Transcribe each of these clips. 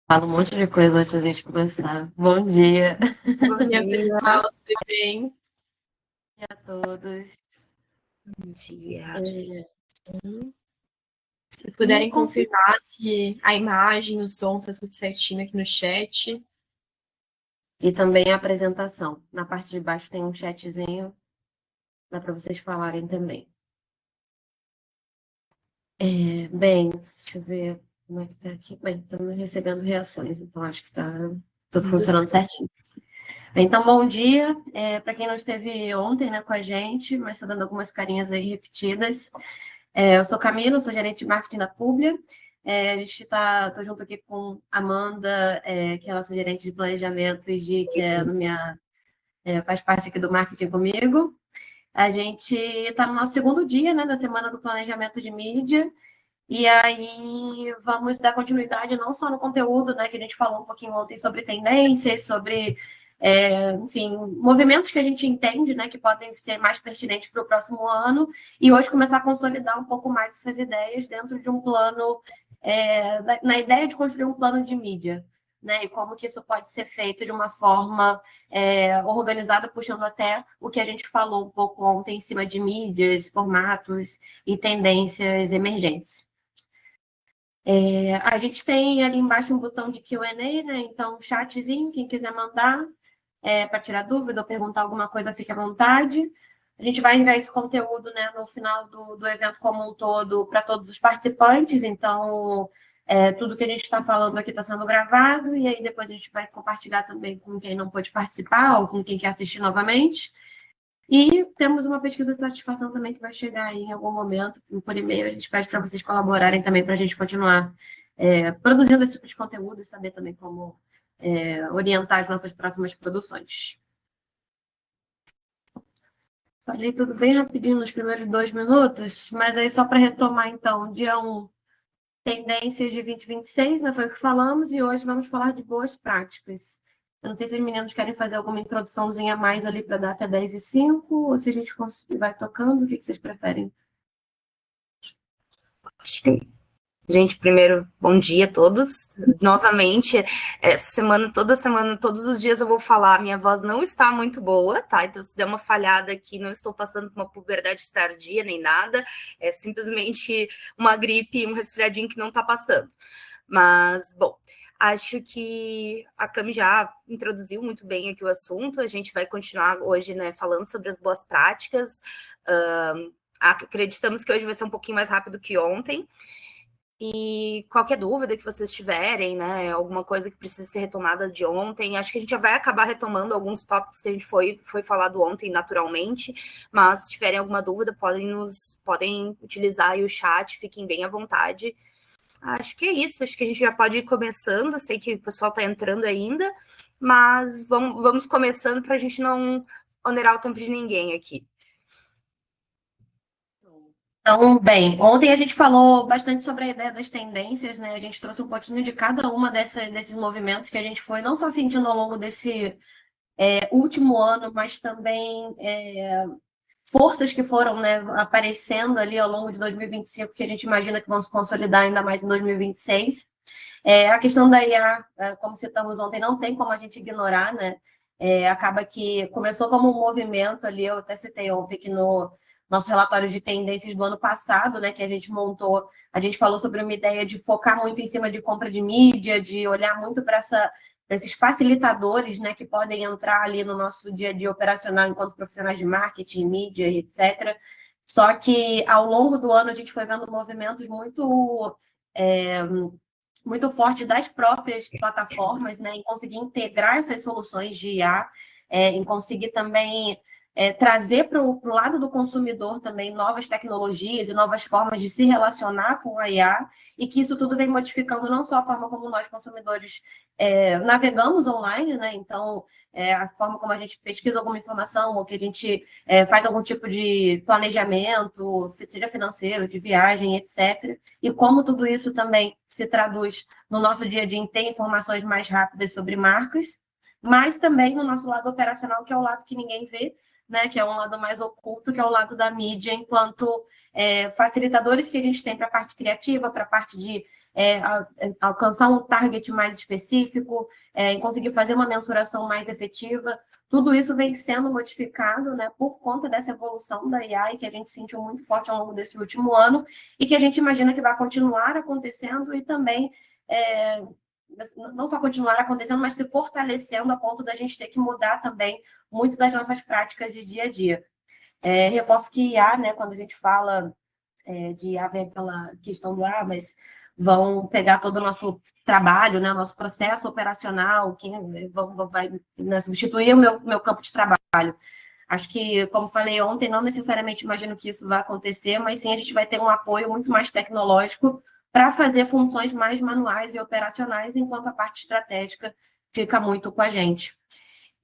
Falo um monte de coisa antes da gente começar. Bom dia. Bom dia, pessoal. Tudo bem? A todos. Bom dia. É, Se e, puderem confirmar se a imagem, o som tá tudo certinho aqui no chat. e também a apresentação. Na parte de baixo tem um chatzinho, dá para vocês falarem também. Bem, deixa eu ver como é que tá aqui. Bem, estamos recebendo reações, então acho que está tudo Tudo funcionando certo. certinho. Então, bom dia. Para quem não esteve ontem, né, com a gente, mas estou dando algumas carinhas aí repetidas. Eu sou Camila, sou gerente de marketing da Publi. A gente estou junto aqui com Amanda, que é a nossa gerente de planejamento, e Gi, que faz parte aqui do marketing comigo. A gente está no nosso segundo dia, né, da semana do planejamento de mídia. E aí vamos dar continuidade não só no conteúdo, né, que a gente falou um pouquinho ontem sobre tendências, sobre, enfim, movimentos que a gente entende, né, que podem ser mais pertinentes para o próximo ano, e hoje começar a consolidar um pouco mais essas ideias dentro de um plano, na ideia de construir um plano de mídia, né, e como que isso pode ser feito de uma forma organizada, puxando até o que a gente falou um pouco ontem em cima de mídias, formatos e tendências emergentes. A gente tem ali embaixo um botão de Q&A, né? Então, chatzinho, quem quiser mandar para tirar dúvida ou perguntar alguma coisa, fique à vontade. A gente vai enviar esse conteúdo, né, no final do evento como um todo para todos os participantes. Então, tudo que a gente está falando aqui está sendo gravado e aí depois a gente vai compartilhar também com quem não pôde participar ou com quem quer assistir novamente. E temos uma pesquisa de satisfação também que vai chegar aí em algum momento, por e-mail. A gente pede para vocês colaborarem também para a gente continuar produzindo esse tipo de conteúdo e saber também como orientar as nossas próximas produções. Falei tudo bem rapidinho nos primeiros 2 minutos, mas aí só para retomar, então, dia 1, tendências de 2026, né, foi o que falamos, e hoje vamos falar de boas práticas. Eu não sei se os meninos querem fazer alguma introduçãozinha a mais ali para a data 10:05, ou se a gente vai tocando, o que vocês preferem? Gente, primeiro, bom dia a todos. Novamente, essa semana, toda semana, todos os dias eu vou falar. Minha voz não está muito boa, tá? Então, se der uma falhada aqui, não estou passando por uma puberdade tardia nem nada. É simplesmente uma gripe, um resfriadinho que não está passando. Mas, bom, acho que a Cami já introduziu muito bem aqui o assunto. A gente vai continuar hoje, né, falando sobre as boas práticas. Acreditamos que hoje vai ser um pouquinho mais rápido que ontem. E qualquer dúvida que vocês tiverem, né, alguma coisa que precisa ser retomada de ontem, acho que a gente já vai acabar retomando alguns tópicos que a gente foi falado ontem naturalmente, mas se tiverem alguma dúvida, podem utilizar aí o chat, fiquem bem à vontade. Acho que é isso, acho que a gente já pode ir começando, sei que o pessoal está entrando ainda, mas vamos começando para a gente não onerar o tempo de ninguém aqui. Então, bem, ontem a gente falou bastante sobre a ideia das tendências, né? A gente trouxe um pouquinho de cada uma desses movimentos que a gente foi não só sentindo ao longo desse último ano, mas também forças que foram, né, aparecendo ali ao longo de 2025, que a gente imagina que vão se consolidar ainda mais em 2026. A questão da IA, como citamos ontem, não tem como a gente ignorar, né? Acaba que começou como um movimento ali, eu até citei ontem que no nosso relatório de tendências do ano passado, né, que a gente montou, a gente falou sobre uma ideia de focar muito em cima de compra de mídia, de olhar muito para esses facilitadores, né, que podem entrar ali no nosso dia a dia operacional enquanto profissionais de marketing, mídia, etc. Só que ao longo do ano a gente foi vendo movimentos muito forte das próprias plataformas, né, em conseguir integrar essas soluções de IA, em conseguir também trazer para o lado do consumidor também novas tecnologias e novas formas de se relacionar com a IA, e que isso tudo vem modificando não só a forma como nós, consumidores, navegamos online, né? Então, a forma como a gente pesquisa alguma informação, ou que a gente faz algum tipo de planejamento, seja financeiro, de viagem, etc. E como tudo isso também se traduz no nosso dia a dia em ter informações mais rápidas sobre marcas, mas também no nosso lado operacional, que é o lado que ninguém vê, né, que é um lado mais oculto, que é o lado da mídia, enquanto facilitadores que a gente tem para a parte criativa, para a parte de alcançar um target mais específico, em conseguir fazer uma mensuração mais efetiva. Tudo isso vem sendo modificado, né, por conta dessa evolução da AI, que a gente sentiu muito forte ao longo desse último ano, e que a gente imagina que vai continuar acontecendo e também não só continuar acontecendo, mas se fortalecendo a ponto da gente ter que mudar também muito das nossas práticas de dia a dia. Reforço que IA, né, quando a gente fala de haver aquela questão do mas vão pegar todo o nosso trabalho, né, nosso processo operacional, quem vai, né, substituir o meu campo de trabalho. Acho que, como falei ontem, não necessariamente imagino que isso vai acontecer, mas sim a gente vai ter um apoio muito mais tecnológico para fazer funções mais manuais e operacionais, enquanto a parte estratégica fica muito com a gente.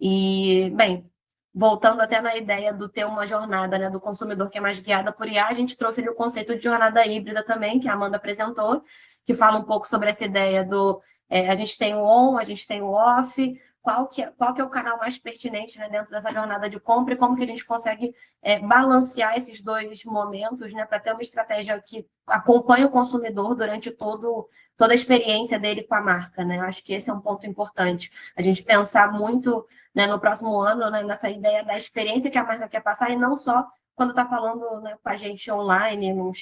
E, bem, voltando até na ideia do ter uma jornada, né, do consumidor que é mais guiada por IA, a gente trouxe ali o conceito de jornada híbrida também, que a Amanda apresentou, que fala um pouco sobre essa ideia do a gente tem o on, a gente tem o off, qual que é o canal mais pertinente, né, dentro dessa jornada de compra e como que a gente consegue balancear esses dois momentos, né, para ter uma estratégia que acompanhe o consumidor durante toda a experiência dele com a marca, né? Eu acho que esse é um ponto importante. A gente pensar muito, né, no próximo ano, né, nessa ideia da experiência que a marca quer passar e não só quando está falando, né, com a gente online, num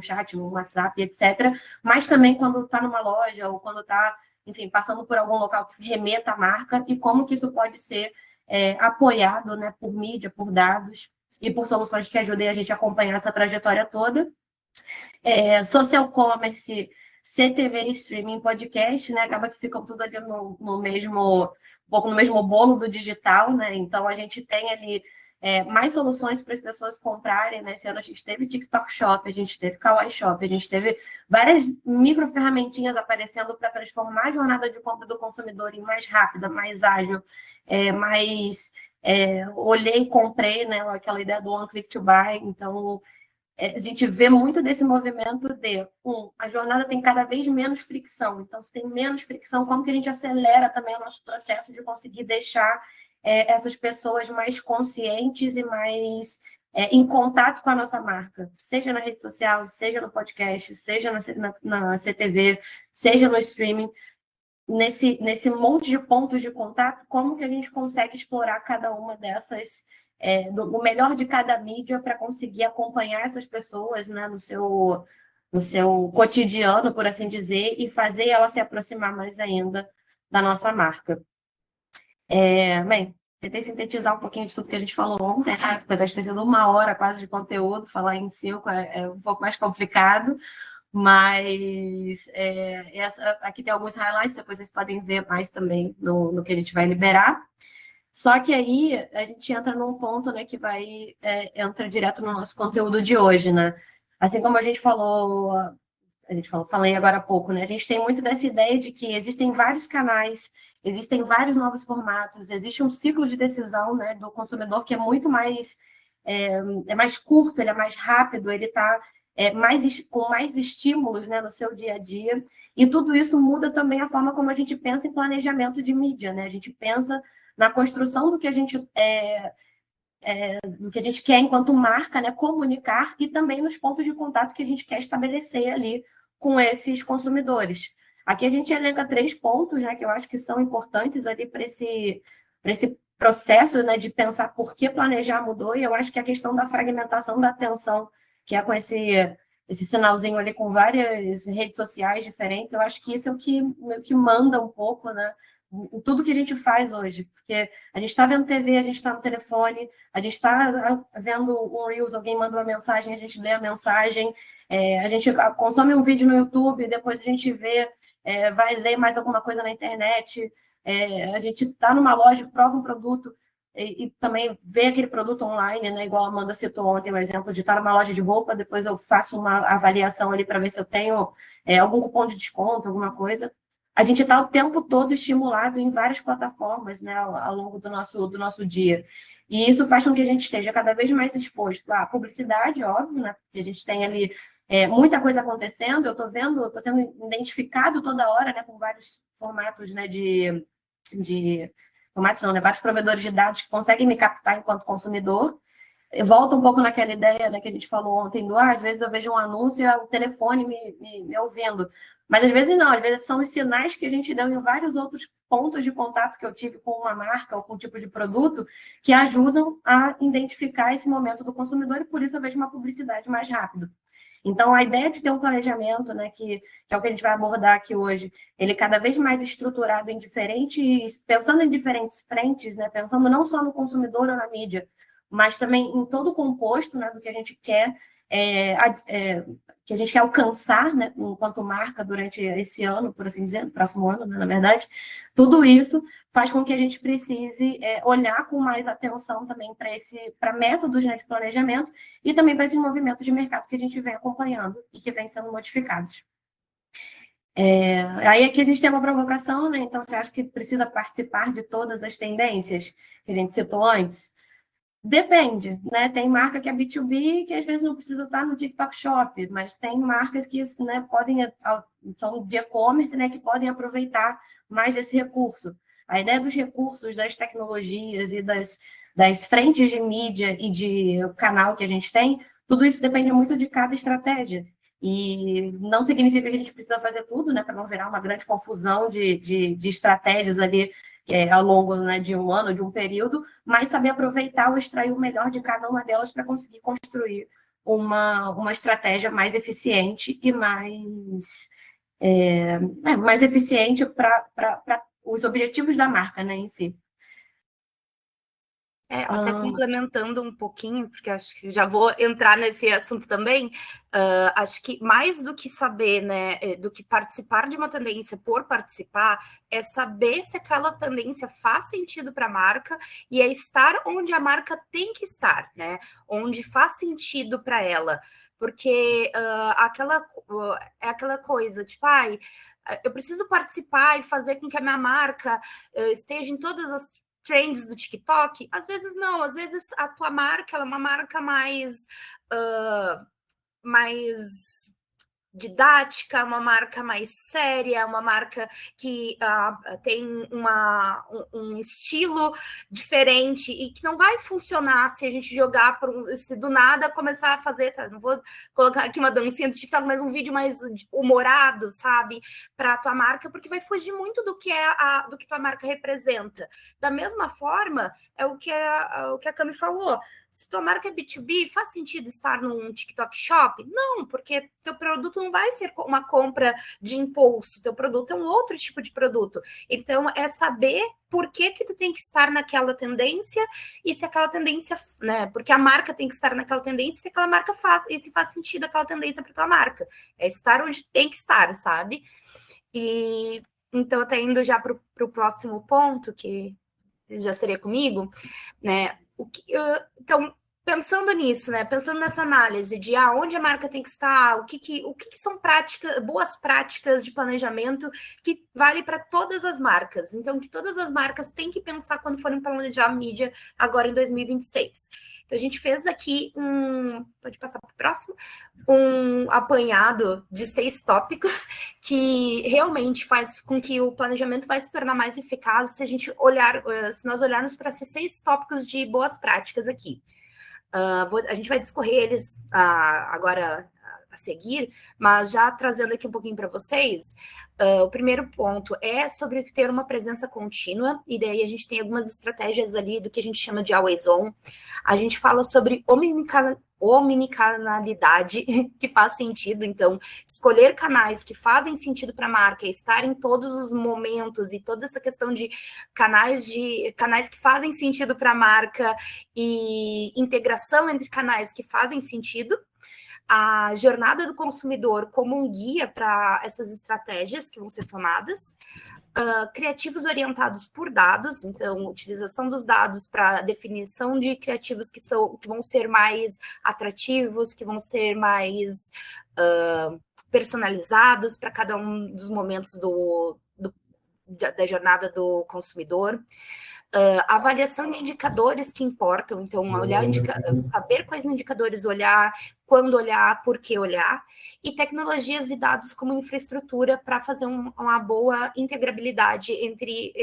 chat, no WhatsApp, etc., mas também quando está numa loja ou quando está, enfim, passando por algum local que remeta à marca e como que isso pode ser apoiado, né, por mídia, por dados e por soluções que ajudem a gente a acompanhar essa trajetória toda. Social commerce, CTV, streaming, podcast, né? Acaba que ficam tudo ali no mesmo, um pouco no mesmo bolo do digital, né? Então a gente tem ali mais soluções para as pessoas comprarem, né? Esse ano a gente teve TikTok Shop, a gente teve Kawaii Shop, a gente teve várias micro ferramentinhas aparecendo para transformar a jornada de compra do consumidor em mais rápida, mais ágil, mais olhei e comprei, né? Aquela ideia do one click to buy. Então a gente vê muito desse movimento de, a jornada tem cada vez menos fricção. Então, se tem menos fricção, como que a gente acelera também o nosso processo de conseguir deixar essas pessoas mais conscientes e mais em contato com a nossa marca, seja na rede social, seja no podcast, seja na CTV, seja no streaming, nesse monte de pontos de contato, como que a gente consegue explorar cada uma dessas, o melhor de cada mídia para conseguir acompanhar essas pessoas, né, no seu cotidiano, por assim dizer, e fazer ela se aproximar mais ainda da nossa marca. Bem, tentei sintetizar um pouquinho de tudo que a gente falou ontem, né? Apesar de ter sido 1 hora quase de conteúdo, falar em 5 é um pouco mais complicado, mas aqui tem alguns highlights, depois vocês podem ver mais também no que a gente vai liberar. Só que aí a gente entra num ponto, né, que entra direto no nosso conteúdo de hoje, né? Assim como falei agora há pouco, né? A gente tem muito dessa ideia de que existem vários canais, existem vários novos formatos, existe um ciclo de decisão, né, do consumidor que é muito mais mais curto, ele é mais rápido, ele está com mais estímulos, né, no seu dia a dia, e tudo isso muda também a forma como a gente pensa em planejamento de mídia, né? A gente pensa na construção do que a gente quer enquanto marca, né, comunicar, e também nos pontos de contato que a gente quer estabelecer ali com esses consumidores. Aqui a gente elenca 3 pontos, né, que eu acho que são importantes ali para esse processo, né, de pensar por que planejar mudou, e eu acho que a questão da fragmentação da atenção, que é com esse sinalzinho ali com várias redes sociais diferentes, eu acho que isso é o que manda um pouco, né, em tudo que a gente faz hoje, porque a gente está vendo TV, a gente está no telefone, a gente está vendo um Reels, alguém manda uma mensagem, a gente lê a mensagem, a gente consome um vídeo no YouTube, depois a gente vai ler mais alguma coisa na internet, a gente está numa loja, prova um produto e também vê aquele produto online, né? Igual a Amanda citou ontem, o exemplo de estar numa loja de roupa, depois eu faço uma avaliação ali para ver se eu tenho algum cupom de desconto, alguma coisa. A gente está o tempo todo estimulado em várias plataformas, né, ao longo do nosso dia. E isso faz com que a gente esteja cada vez mais exposto à publicidade, óbvio, né? Porque a gente tem ali muita coisa acontecendo, eu estou sendo identificado toda hora, né, por vários formatos, né, formatos não, né, vários provedores de dados que conseguem me captar enquanto consumidor. Volta um pouco naquela ideia, né, que a gente falou ontem às vezes eu vejo um anúncio e o telefone me ouvindo. Mas às vezes não, às vezes são os sinais que a gente deu em vários outros pontos de contato que eu tive com uma marca ou com um tipo de produto que ajudam a identificar esse momento do consumidor e por isso eu vejo uma publicidade mais rápida. Então, a ideia de ter um planejamento, né, que é o que a gente vai abordar aqui hoje, ele é cada vez mais estruturado em diferentes, pensando em diferentes frentes, né, pensando não só no consumidor ou na mídia, mas também em todo o composto, né, do que a gente quer, que a gente quer alcançar, né, enquanto marca durante esse ano, por assim dizer, no próximo ano, né, na verdade, tudo isso faz com que a gente precise olhar com mais atenção também para métodos, né, de planejamento e também para esses movimentos de mercado que a gente vem acompanhando e que vem sendo modificados. Aí aqui a gente tem uma provocação, né? Então, você acha que precisa participar de todas as tendências que a gente citou antes? Depende, né? Tem marca que é B2B que às vezes não precisa estar no TikTok Shop, mas tem marcas que, né, são de e-commerce, né, que podem aproveitar mais desse recurso. A ideia dos recursos, das tecnologias e das frentes de mídia e de canal que a gente tem, tudo isso depende muito de cada estratégia. E não significa que a gente precisa fazer tudo, né, para não virar uma grande confusão de estratégias ali ao longo, né, de um ano, de um período, mas saber aproveitar ou extrair o melhor de cada uma delas para conseguir construir uma estratégia mais eficiente e mais eficiente para os objetivos da marca, né, em si. Até complementando um pouquinho, porque acho que já vou entrar nesse assunto também, acho que mais do que saber, né, do que participar de uma tendência por participar, é saber se aquela tendência faz sentido para a marca e é estar onde a marca tem que estar, né, onde faz sentido para ela, porque é aquela coisa, tipo, eu preciso participar e fazer com que a minha marca esteja em todas as trends do TikTok, às vezes não, às vezes a tua marca ela é uma marca mais didática, uma marca mais séria, uma marca que tem um estilo diferente e que não vai funcionar se a gente jogar se do nada começar a fazer, não vou colocar aqui uma dancinha do TikTok, mas um vídeo mais humorado, sabe, para a tua marca, porque vai fugir muito do que do que tua marca representa. Da mesma forma, é o que a Cami falou. Se tua marca é B2B, faz sentido estar num TikTok Shop? Não, porque teu produto não vai ser uma compra de impulso, teu produto é um outro tipo de produto. Então, é saber por que tu tem que estar naquela tendência e se aquela tendência, né, porque a marca tem que estar naquela tendência, se aquela marca faz, e se faz sentido aquela tendência para tua marca. É estar onde tem que estar, sabe? E então, até indo já para o próximo ponto, que já seria comigo, né? Então, pensando nisso, né? Pensando nessa análise de onde a marca tem que estar, o que são boas práticas de planejamento que vale para todas as marcas. Então, que todas as marcas têm que pensar quando forem planejar mídia agora em 2026. Então, a gente fez aqui pode passar para o próximo, um apanhado de 6 tópicos que realmente faz com que o planejamento vai se tornar mais eficaz se a gente se nós olharmos para esses 6 tópicos de boas práticas aqui. A gente vai discorrer eles agora a seguir, mas já trazendo aqui um pouquinho para vocês, o primeiro ponto é sobre ter uma presença contínua, e daí a gente tem algumas estratégias ali do que a gente chama de always on. A gente fala sobre omnicanalidade, que faz sentido, então, escolher canais que fazem sentido para a marca, estar em todos os momentos e toda essa questão de canais que fazem sentido para a marca e integração entre canais que fazem sentido, a jornada do consumidor como um guia para essas estratégias que vão ser tomadas, criativos orientados por dados, então, utilização dos dados para definição de criativos que vão ser mais atrativos, que vão ser mais personalizados para cada um dos momentos da jornada do consumidor. Avaliação de indicadores que importam, então saber quais indicadores olhar, quando olhar, por que olhar, e tecnologias e dados como infraestrutura para fazer uma boa integrabilidade entre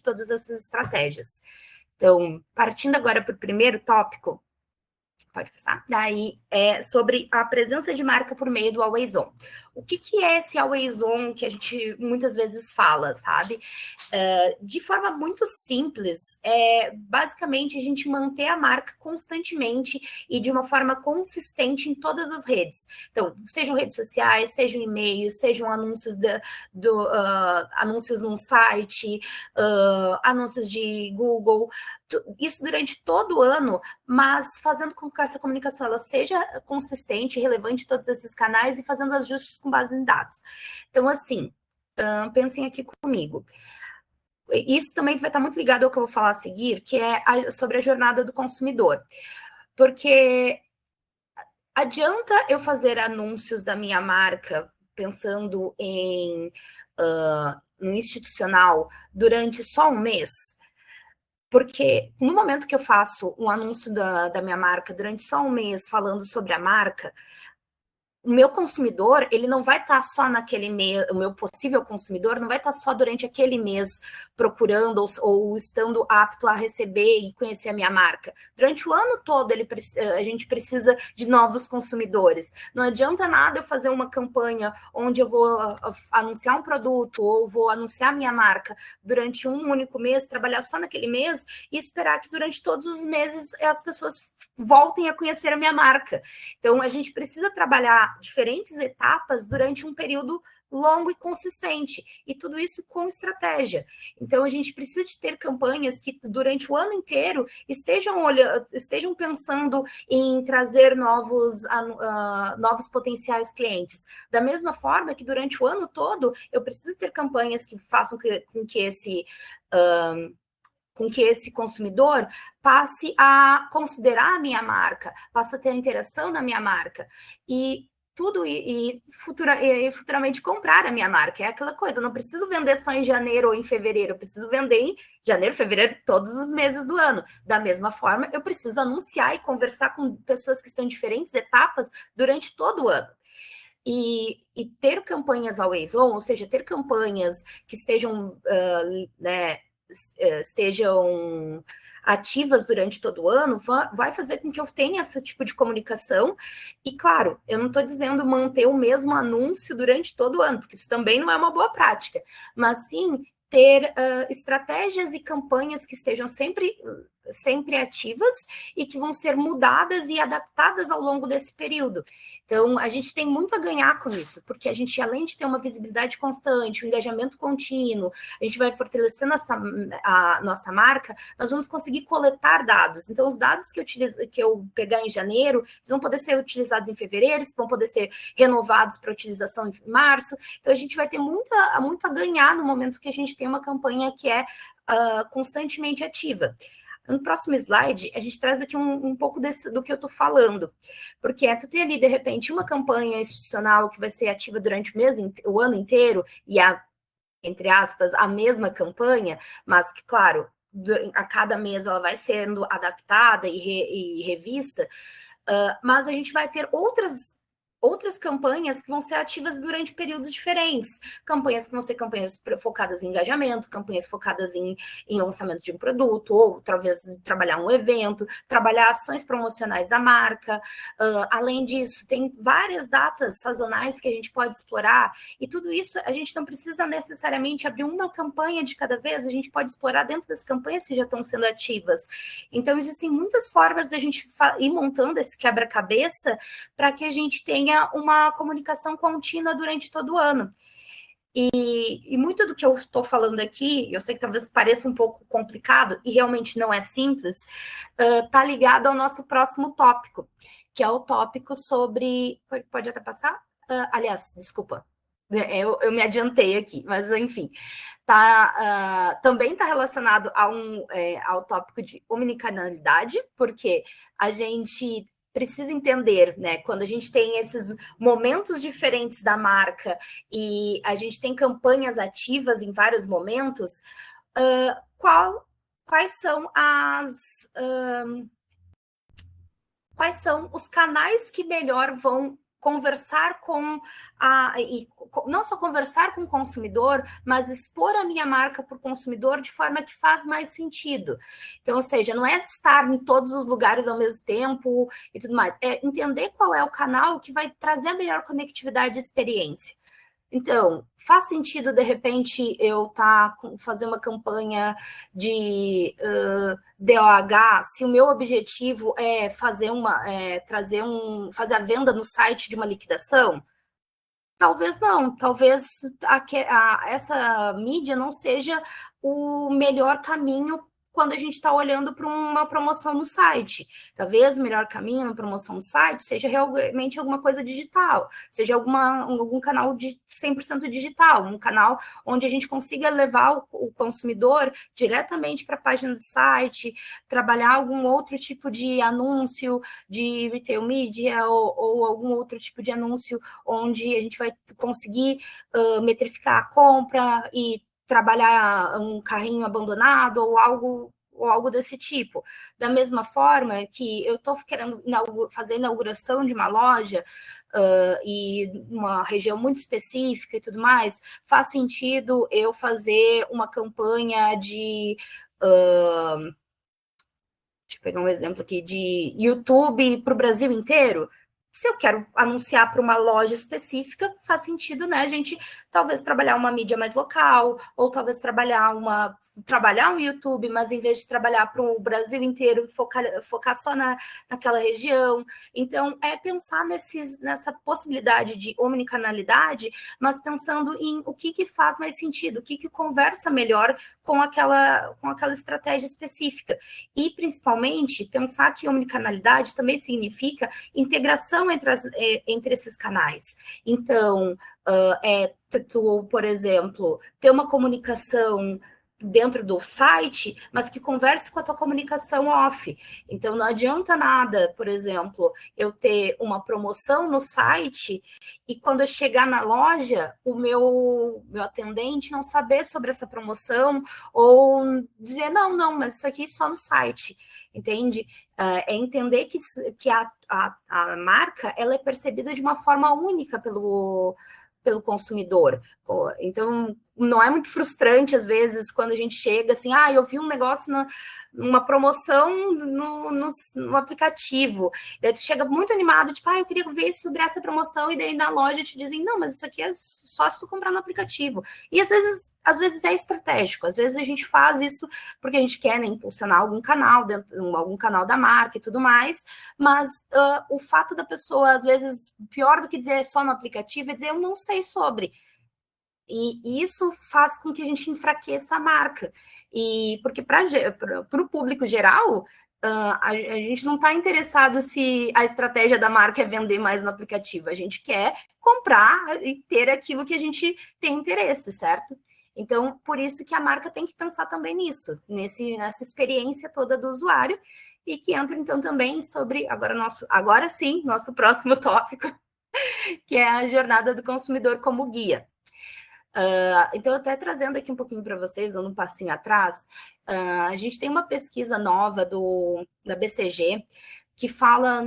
todas essas estratégias. Então, partindo agora para o primeiro tópico, Pode passar. Daí, é sobre a presença de marca por meio do Always On. O que é esse Always On que a gente muitas vezes fala, sabe? De forma muito simples, basicamente a gente manter a marca constantemente e de uma forma consistente em todas as redes. Então, sejam redes sociais, sejam e-mails, sejam anúncios, anúncios num site, anúncios de Google, isso durante todo o ano, mas fazendo com que essa comunicação ela seja consistente, relevante em todos esses canais e fazendo ajustes com base em dados. Então, assim, pensem aqui comigo. Isso também vai estar muito ligado ao que eu vou falar a seguir, que é sobre a jornada do consumidor. Porque adianta eu fazer anúncios da minha marca pensando no institucional durante só um mês? Porque no momento que eu faço um anúncio da minha marca durante só um mês falando sobre a marca, o meu consumidor, ele não vai estar só naquele mês, o meu possível consumidor não vai estar só durante aquele mês procurando ou estando apto a receber e conhecer a minha marca. Durante o ano todo, a gente precisa de novos consumidores. Não adianta nada eu fazer uma campanha onde eu vou anunciar um produto ou vou anunciar a minha marca durante um único mês, trabalhar só naquele mês e esperar que durante todos os meses as pessoas voltem a conhecer a minha marca. Então, a gente precisa trabalhar diferentes etapas durante um período longo e consistente, e tudo isso com estratégia. Então, a gente precisa de ter campanhas que, durante o ano inteiro, estejam pensando em trazer novos potenciais clientes. Da mesma forma que, durante o ano todo, eu preciso ter campanhas que façam com que esse consumidor passe a considerar a minha marca, passe a ter interação na minha marca e futuramente comprar a minha marca. É aquela coisa, eu não preciso vender só em janeiro ou em fevereiro, eu preciso vender em janeiro, fevereiro, todos os meses do ano. Da mesma forma, eu preciso anunciar e conversar com pessoas que estão em diferentes etapas durante todo o ano. E ter campanhas always on, ou seja, ter campanhas que estejam ativas durante todo o ano, vai fazer com que eu tenha esse tipo de comunicação. E, claro, eu não estou dizendo manter o mesmo anúncio durante todo o ano, porque isso também não é uma boa prática, mas sim ter estratégias e campanhas que estejam sempre ativas e que vão ser mudadas e adaptadas ao longo desse período. Então, a gente tem muito a ganhar com isso, porque a gente, além de ter uma visibilidade constante, um engajamento contínuo, a gente vai fortalecendo a nossa marca, nós vamos conseguir coletar dados. Então, os dados que eu pegar em janeiro, eles vão poder ser utilizados em fevereiro, vão poder ser renovados para utilização em março. Então, a gente vai ter muito a ganhar no momento que a gente tem uma campanha que é constantemente ativa. No próximo slide, a gente traz aqui um pouco do que eu estou falando, porque tu ter ali, de repente, uma campanha institucional que vai ser ativa durante o ano inteiro, e entre aspas, a mesma campanha, mas que, claro, a cada mês ela vai sendo adaptada e revista, mas a gente vai ter outras campanhas que vão ser ativas durante períodos diferentes. Campanhas que vão ser campanhas focadas em engajamento, campanhas focadas em lançamento de um produto, ou talvez trabalhar um evento, trabalhar ações promocionais da marca. Além disso, tem várias datas sazonais que a gente pode explorar, e tudo isso a gente não precisa necessariamente abrir uma campanha de cada vez, a gente pode explorar dentro das campanhas que já estão sendo ativas. Então, existem muitas formas de a gente ir montando esse quebra-cabeça para que a gente tenha uma comunicação contínua durante todo o ano. E muito do que eu estou falando aqui, eu sei que talvez pareça um pouco complicado, e realmente não é simples, está ligado ao nosso próximo tópico, que é o tópico sobre... Pode até passar? Aliás, desculpa, eu me adiantei aqui, mas enfim, também está relacionado ao tópico de omnicanalidade, porque a gente precisa entender, né, quando a gente tem esses momentos diferentes da marca e a gente tem campanhas ativas em vários momentos, quais são os canais que melhor vão conversar não só conversar com o consumidor, mas expor a minha marca para o consumidor de forma que faz mais sentido. Então, ou seja, não é estar em todos os lugares ao mesmo tempo e tudo mais, é entender qual é o canal que vai trazer a melhor conectividade e experiência. Então, faz sentido, de repente, eu fazer uma campanha de DOH, se o meu objetivo é fazer a venda no site de uma liquidação? Talvez não, talvez essa mídia não seja o melhor caminho quando a gente está olhando para uma promoção no site. Talvez o melhor caminho na promoção no site seja realmente alguma coisa digital, seja algum canal de 100% digital, um canal onde a gente consiga levar o consumidor diretamente para a página do site, trabalhar algum outro tipo de anúncio de retail media ou algum outro tipo de anúncio onde a gente vai conseguir metrificar a compra e trabalhar um carrinho abandonado ou algo desse tipo. Da mesma forma que eu estou querendo fazer a inauguração de uma loja e uma região muito específica e tudo mais, faz sentido eu fazer uma campanha de... deixa eu pegar um exemplo aqui, de YouTube para o Brasil inteiro. Se eu quero anunciar para uma loja específica, faz sentido, né? A gente talvez trabalhar uma mídia mais local, ou talvez trabalhar um YouTube, mas em vez de trabalhar para o Brasil inteiro, focar só naquela região. Então, é pensar nessa possibilidade de omnicanalidade, mas pensando em o que faz mais sentido, o que conversa melhor com aquela estratégia específica. E, principalmente, pensar que omnicanalidade também significa integração entre esses canais. Então, por exemplo, ter uma comunicação dentro do site, mas que converse com a tua comunicação off. Então, não adianta nada, por exemplo, eu ter uma promoção no site e quando eu chegar na loja, o meu atendente não saber sobre essa promoção ou dizer, não, mas isso aqui só no site, entende? É entender que a marca ela é percebida de uma forma única pelo consumidor. Então, não é muito frustrante, às vezes, quando a gente chega assim, eu vi um negócio numa promoção no aplicativo. Daí tu chega muito animado, tipo, eu queria ver sobre essa promoção, e daí na loja te dizem, não, mas isso aqui é só se tu comprar no aplicativo. E às vezes é estratégico, às vezes a gente faz isso porque a gente quer, né, impulsionar algum canal da marca e tudo mais, mas o fato da pessoa, às vezes, pior do que dizer só no aplicativo, é dizer, eu não sei sobre. E isso faz com que a gente enfraqueça a marca. E porque para o público geral, a gente não está interessado se a estratégia da marca é vender mais no aplicativo. A gente quer comprar e ter aquilo que a gente tem interesse, certo? Então, por isso que a marca tem que pensar também nisso, nessa experiência toda do usuário, e que entra, então, também sobre, agora sim, nosso próximo tópico, que é a jornada do consumidor como guia. Então, até trazendo aqui um pouquinho para vocês, dando um passinho atrás, a gente tem uma pesquisa nova da BCG que fala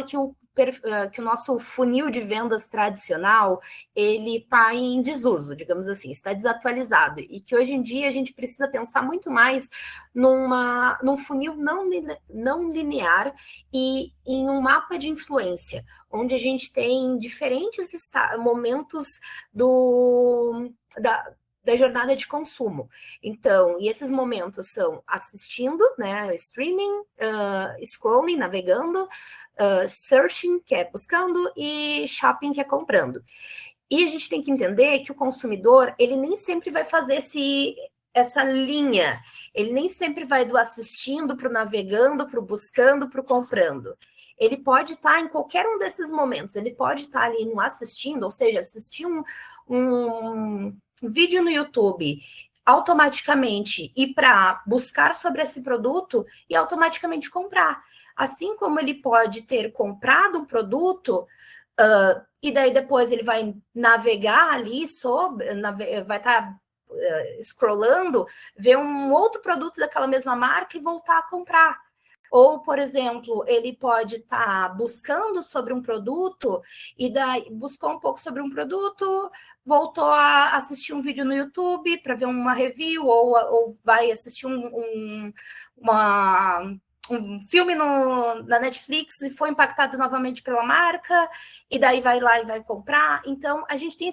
que o nosso funil de vendas tradicional ele está em desuso, digamos assim, está desatualizado, e que hoje em dia a gente precisa pensar muito mais num funil não linear e em um mapa de influência, onde a gente tem diferentes momentos da jornada de consumo. Então, e esses momentos são assistindo, né, streaming, scrolling, navegando, searching, que é buscando, e shopping, que é comprando. E a gente tem que entender que o consumidor, ele nem sempre vai fazer essa linha, ele nem sempre vai do assistindo para o navegando, para o buscando, para o comprando. Ele pode estar em qualquer um desses momentos, ele pode estar ali no assistindo, ou seja, assistir um vídeo no YouTube, automaticamente ir para buscar sobre esse produto e automaticamente comprar. Assim como ele pode ter comprado um produto, e daí depois ele vai navegar ali vai estar scrollando, ver um outro produto daquela mesma marca e voltar a comprar. Ou, por exemplo, ele pode estar buscando sobre um produto e daí buscou um pouco sobre um produto, voltou a assistir um vídeo no YouTube para ver uma review, ou vai assistir um filme na Netflix e foi impactado novamente pela marca, e daí vai lá e vai comprar. Então, a gente tem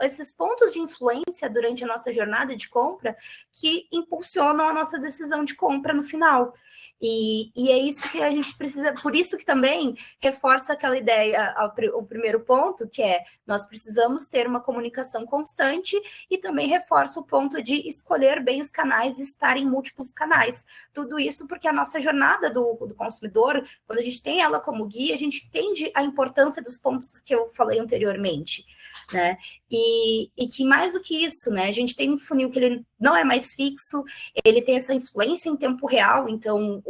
esses pontos de influência durante a nossa jornada de compra que impulsionam a nossa decisão de compra no final. E é isso que a gente precisa, por isso que também reforça aquela ideia, o primeiro ponto, que é nós precisamos ter uma comunicação constante, e também reforça o ponto de escolher bem os canais e estar em múltiplos canais. Tudo isso porque a nossa jornada do consumidor, quando a gente tem ela como guia, a gente entende a importância dos pontos que eu falei anteriormente, né? E que mais do que isso, né? A gente tem um funil que ele não é mais fixo, ele tem essa influência em tempo real, então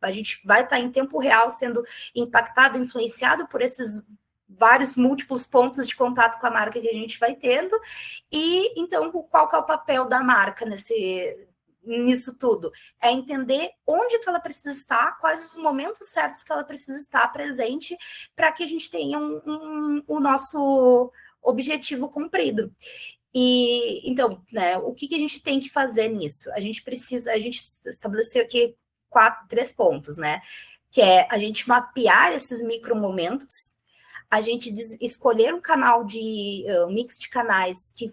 a gente vai estar em tempo real sendo impactado, influenciado por esses vários múltiplos pontos de contato com a marca que a gente vai tendo. E então, qual que é o papel da marca nisso tudo? É entender onde que ela precisa estar, quais os momentos certos que ela precisa estar presente para que a gente tenha o nosso objetivo cumprido. E então, né, o que a gente tem que fazer nisso? A gente estabeleceu aqui 3 pontos, né? Que é a gente mapear esses micro momentos, a gente escolher um canal de mix de canais que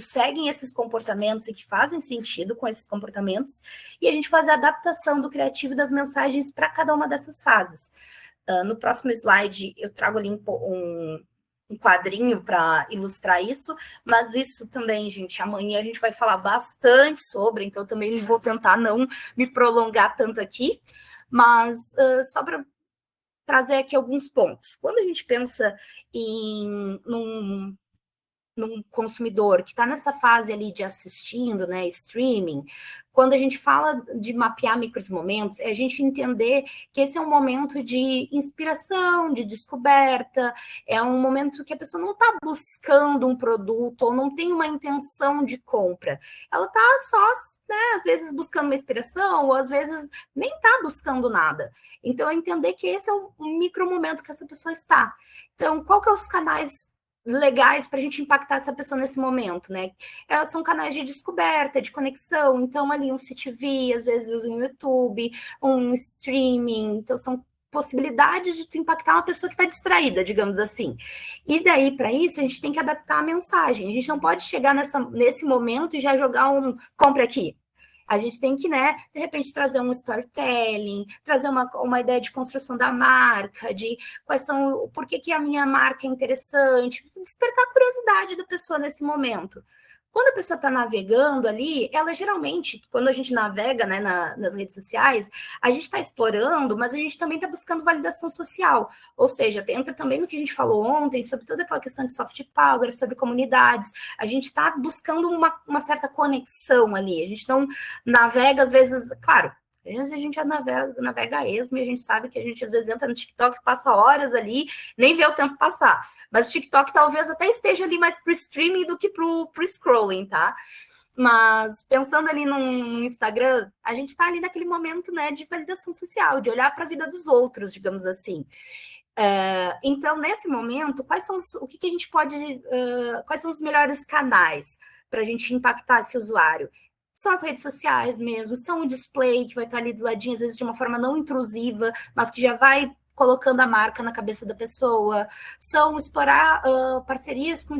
seguem esses comportamentos e que fazem sentido com esses comportamentos, e a gente fazer a adaptação do criativo e das mensagens para cada uma dessas fases. No próximo slide, eu trago ali um quadrinho para ilustrar isso, mas isso também, gente, amanhã a gente vai falar bastante sobre, então também vou tentar não me prolongar tanto aqui, mas só para trazer aqui alguns pontos. Quando a gente pensa num consumidor que está nessa fase ali de assistindo, né, streaming, quando a gente fala de mapear micros momentos, é a gente entender que esse é um momento de inspiração, de descoberta, é um momento que a pessoa não está buscando um produto ou não tem uma intenção de compra. Ela está só, né, às vezes buscando uma inspiração, ou às vezes nem está buscando nada. Então, é entender que esse é um micro momento que essa pessoa está. Então, qual que é os canais legais para a gente impactar essa pessoa nesse momento, né? Elas são canais de descoberta, de conexão, então ali um CTV, às vezes um YouTube, um streaming, então são possibilidades de tu impactar uma pessoa que está distraída, digamos assim. E daí, para isso, a gente tem que adaptar a mensagem. A gente não pode chegar nesse momento e já jogar compra aqui. A gente tem que, né, de repente, trazer um storytelling, trazer uma ideia de construção da marca, de quais são, por que a minha marca é interessante, despertar a curiosidade da pessoa nesse momento. Quando a pessoa está navegando ali, ela geralmente, quando a gente navega, né, nas redes sociais, a gente está explorando, mas a gente também está buscando validação social. Ou seja, entra também no que a gente falou ontem, sobre toda aquela questão de soft power, sobre comunidades. A gente está buscando uma certa conexão ali. A gente não navega, às vezes, claro, às vezes a gente navega a esmo e a gente sabe que a gente às vezes entra no TikTok, passa horas ali, nem vê o tempo passar. Mas o TikTok talvez até esteja ali mais para o streaming do que para o scrolling, tá? Mas pensando ali no Instagram, a gente está ali naquele momento, né, de validação social, de olhar para a vida dos outros, digamos assim. Então, nesse momento, quais são os melhores canais para a gente impactar esse usuário? São as redes sociais mesmo, são o display que vai estar ali do ladinho, às vezes de uma forma não intrusiva, mas que já vai colocando a marca na cabeça da pessoa, são explorar parcerias com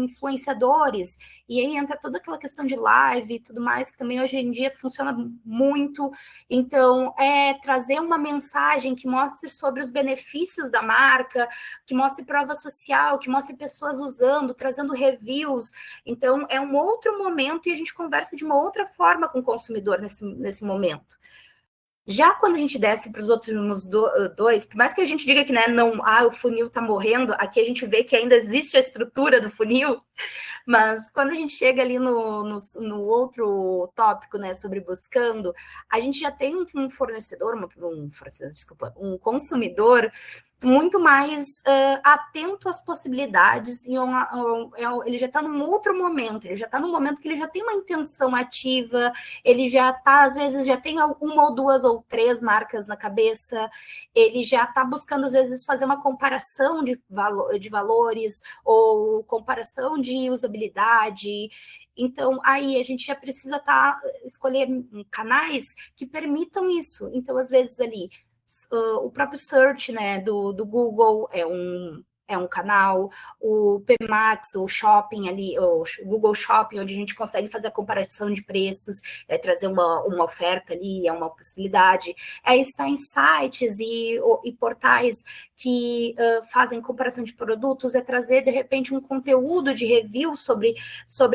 influenciadores, e aí entra toda aquela questão de live e tudo mais, que também hoje em dia funciona muito. Então, é trazer uma mensagem que mostre sobre os benefícios da marca, que mostre prova social, que mostre pessoas usando, trazendo reviews. Então, é um outro momento e a gente conversa de uma outra forma com o consumidor nesse momento. Já quando a gente desce para os outros dois, por mais que a gente diga que, né, não, o funil está morrendo, aqui a gente vê que ainda existe a estrutura do funil, mas quando a gente chega ali no outro tópico, né, sobre buscando, a gente já tem um consumidor muito mais atento às possibilidades e ele já está num outro momento, ele já está num momento que ele já tem uma intenção ativa, ele já está, às vezes, já tem uma ou duas ou três marcas na cabeça, ele já está buscando, às vezes, fazer uma comparação de valores ou comparação de usabilidade. Então, aí a gente já precisa escolher canais que permitam isso. Então, às vezes, ali, o próprio search, né, do Google é um canal, o PMax, o shopping ali, o Google Shopping, onde a gente consegue fazer a comparação de preços, trazer uma oferta ali, é uma possibilidade. Está em sites e portais que fazem comparação de produtos, trazer, de repente, um conteúdo de review sobre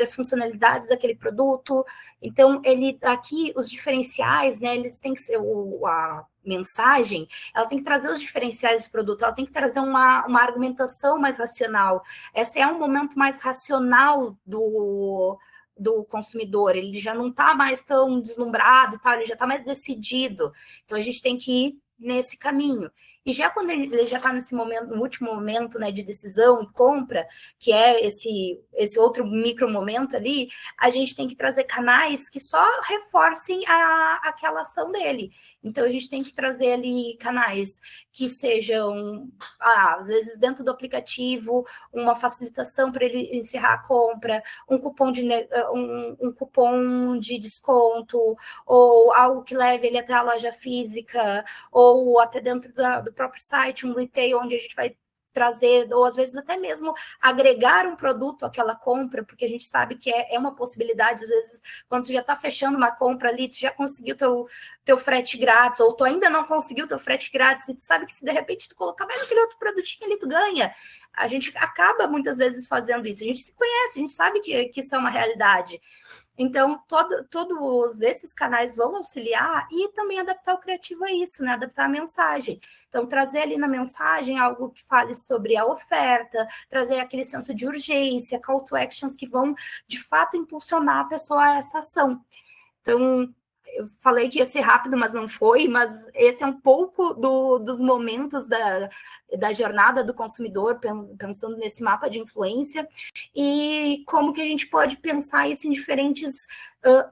as funcionalidades daquele produto. Então, aqui, os diferenciais, né, eles têm que ser a mensagem, ela tem que trazer os diferenciais do produto, ela tem que trazer uma argumentação mais racional. Esse é um momento mais racional do consumidor, ele já não está mais tão deslumbrado e tal, ele já está mais decidido. Então, a gente tem que ir nesse caminho. E já quando ele já está nesse momento, no último momento, né, de decisão e compra, que é esse outro micro momento ali, a gente tem que trazer canais que só reforcem aquela ação dele. Então, a gente tem que trazer ali canais que sejam, às vezes, dentro do aplicativo, uma facilitação para ele encerrar a compra, um cupom de desconto, ou algo que leve ele até a loja física, ou até dentro do próprio site, um retail, onde a gente vai trazer, ou às vezes até mesmo agregar um produto àquela compra, porque a gente sabe que é uma possibilidade, às vezes, quando tu já está fechando uma compra ali, tu já conseguiu teu frete grátis, ou tu ainda não conseguiu teu frete grátis, e tu sabe que se de repente tu colocar mais aquele outro produtinho ali, tu ganha. A gente acaba muitas vezes fazendo isso, a gente se conhece, a gente sabe que isso é uma realidade. Então, todos esses canais vão auxiliar e também adaptar o criativo a isso, né? Adaptar a mensagem. Então, trazer ali na mensagem algo que fale sobre a oferta, trazer aquele senso de urgência, call to actions que vão, de fato, impulsionar a pessoa a essa ação. Então, eu falei que ia ser rápido, mas não foi, mas esse é um pouco dos momentos da jornada do consumidor, pensando nesse mapa de influência, e como que a gente pode pensar isso em diferentes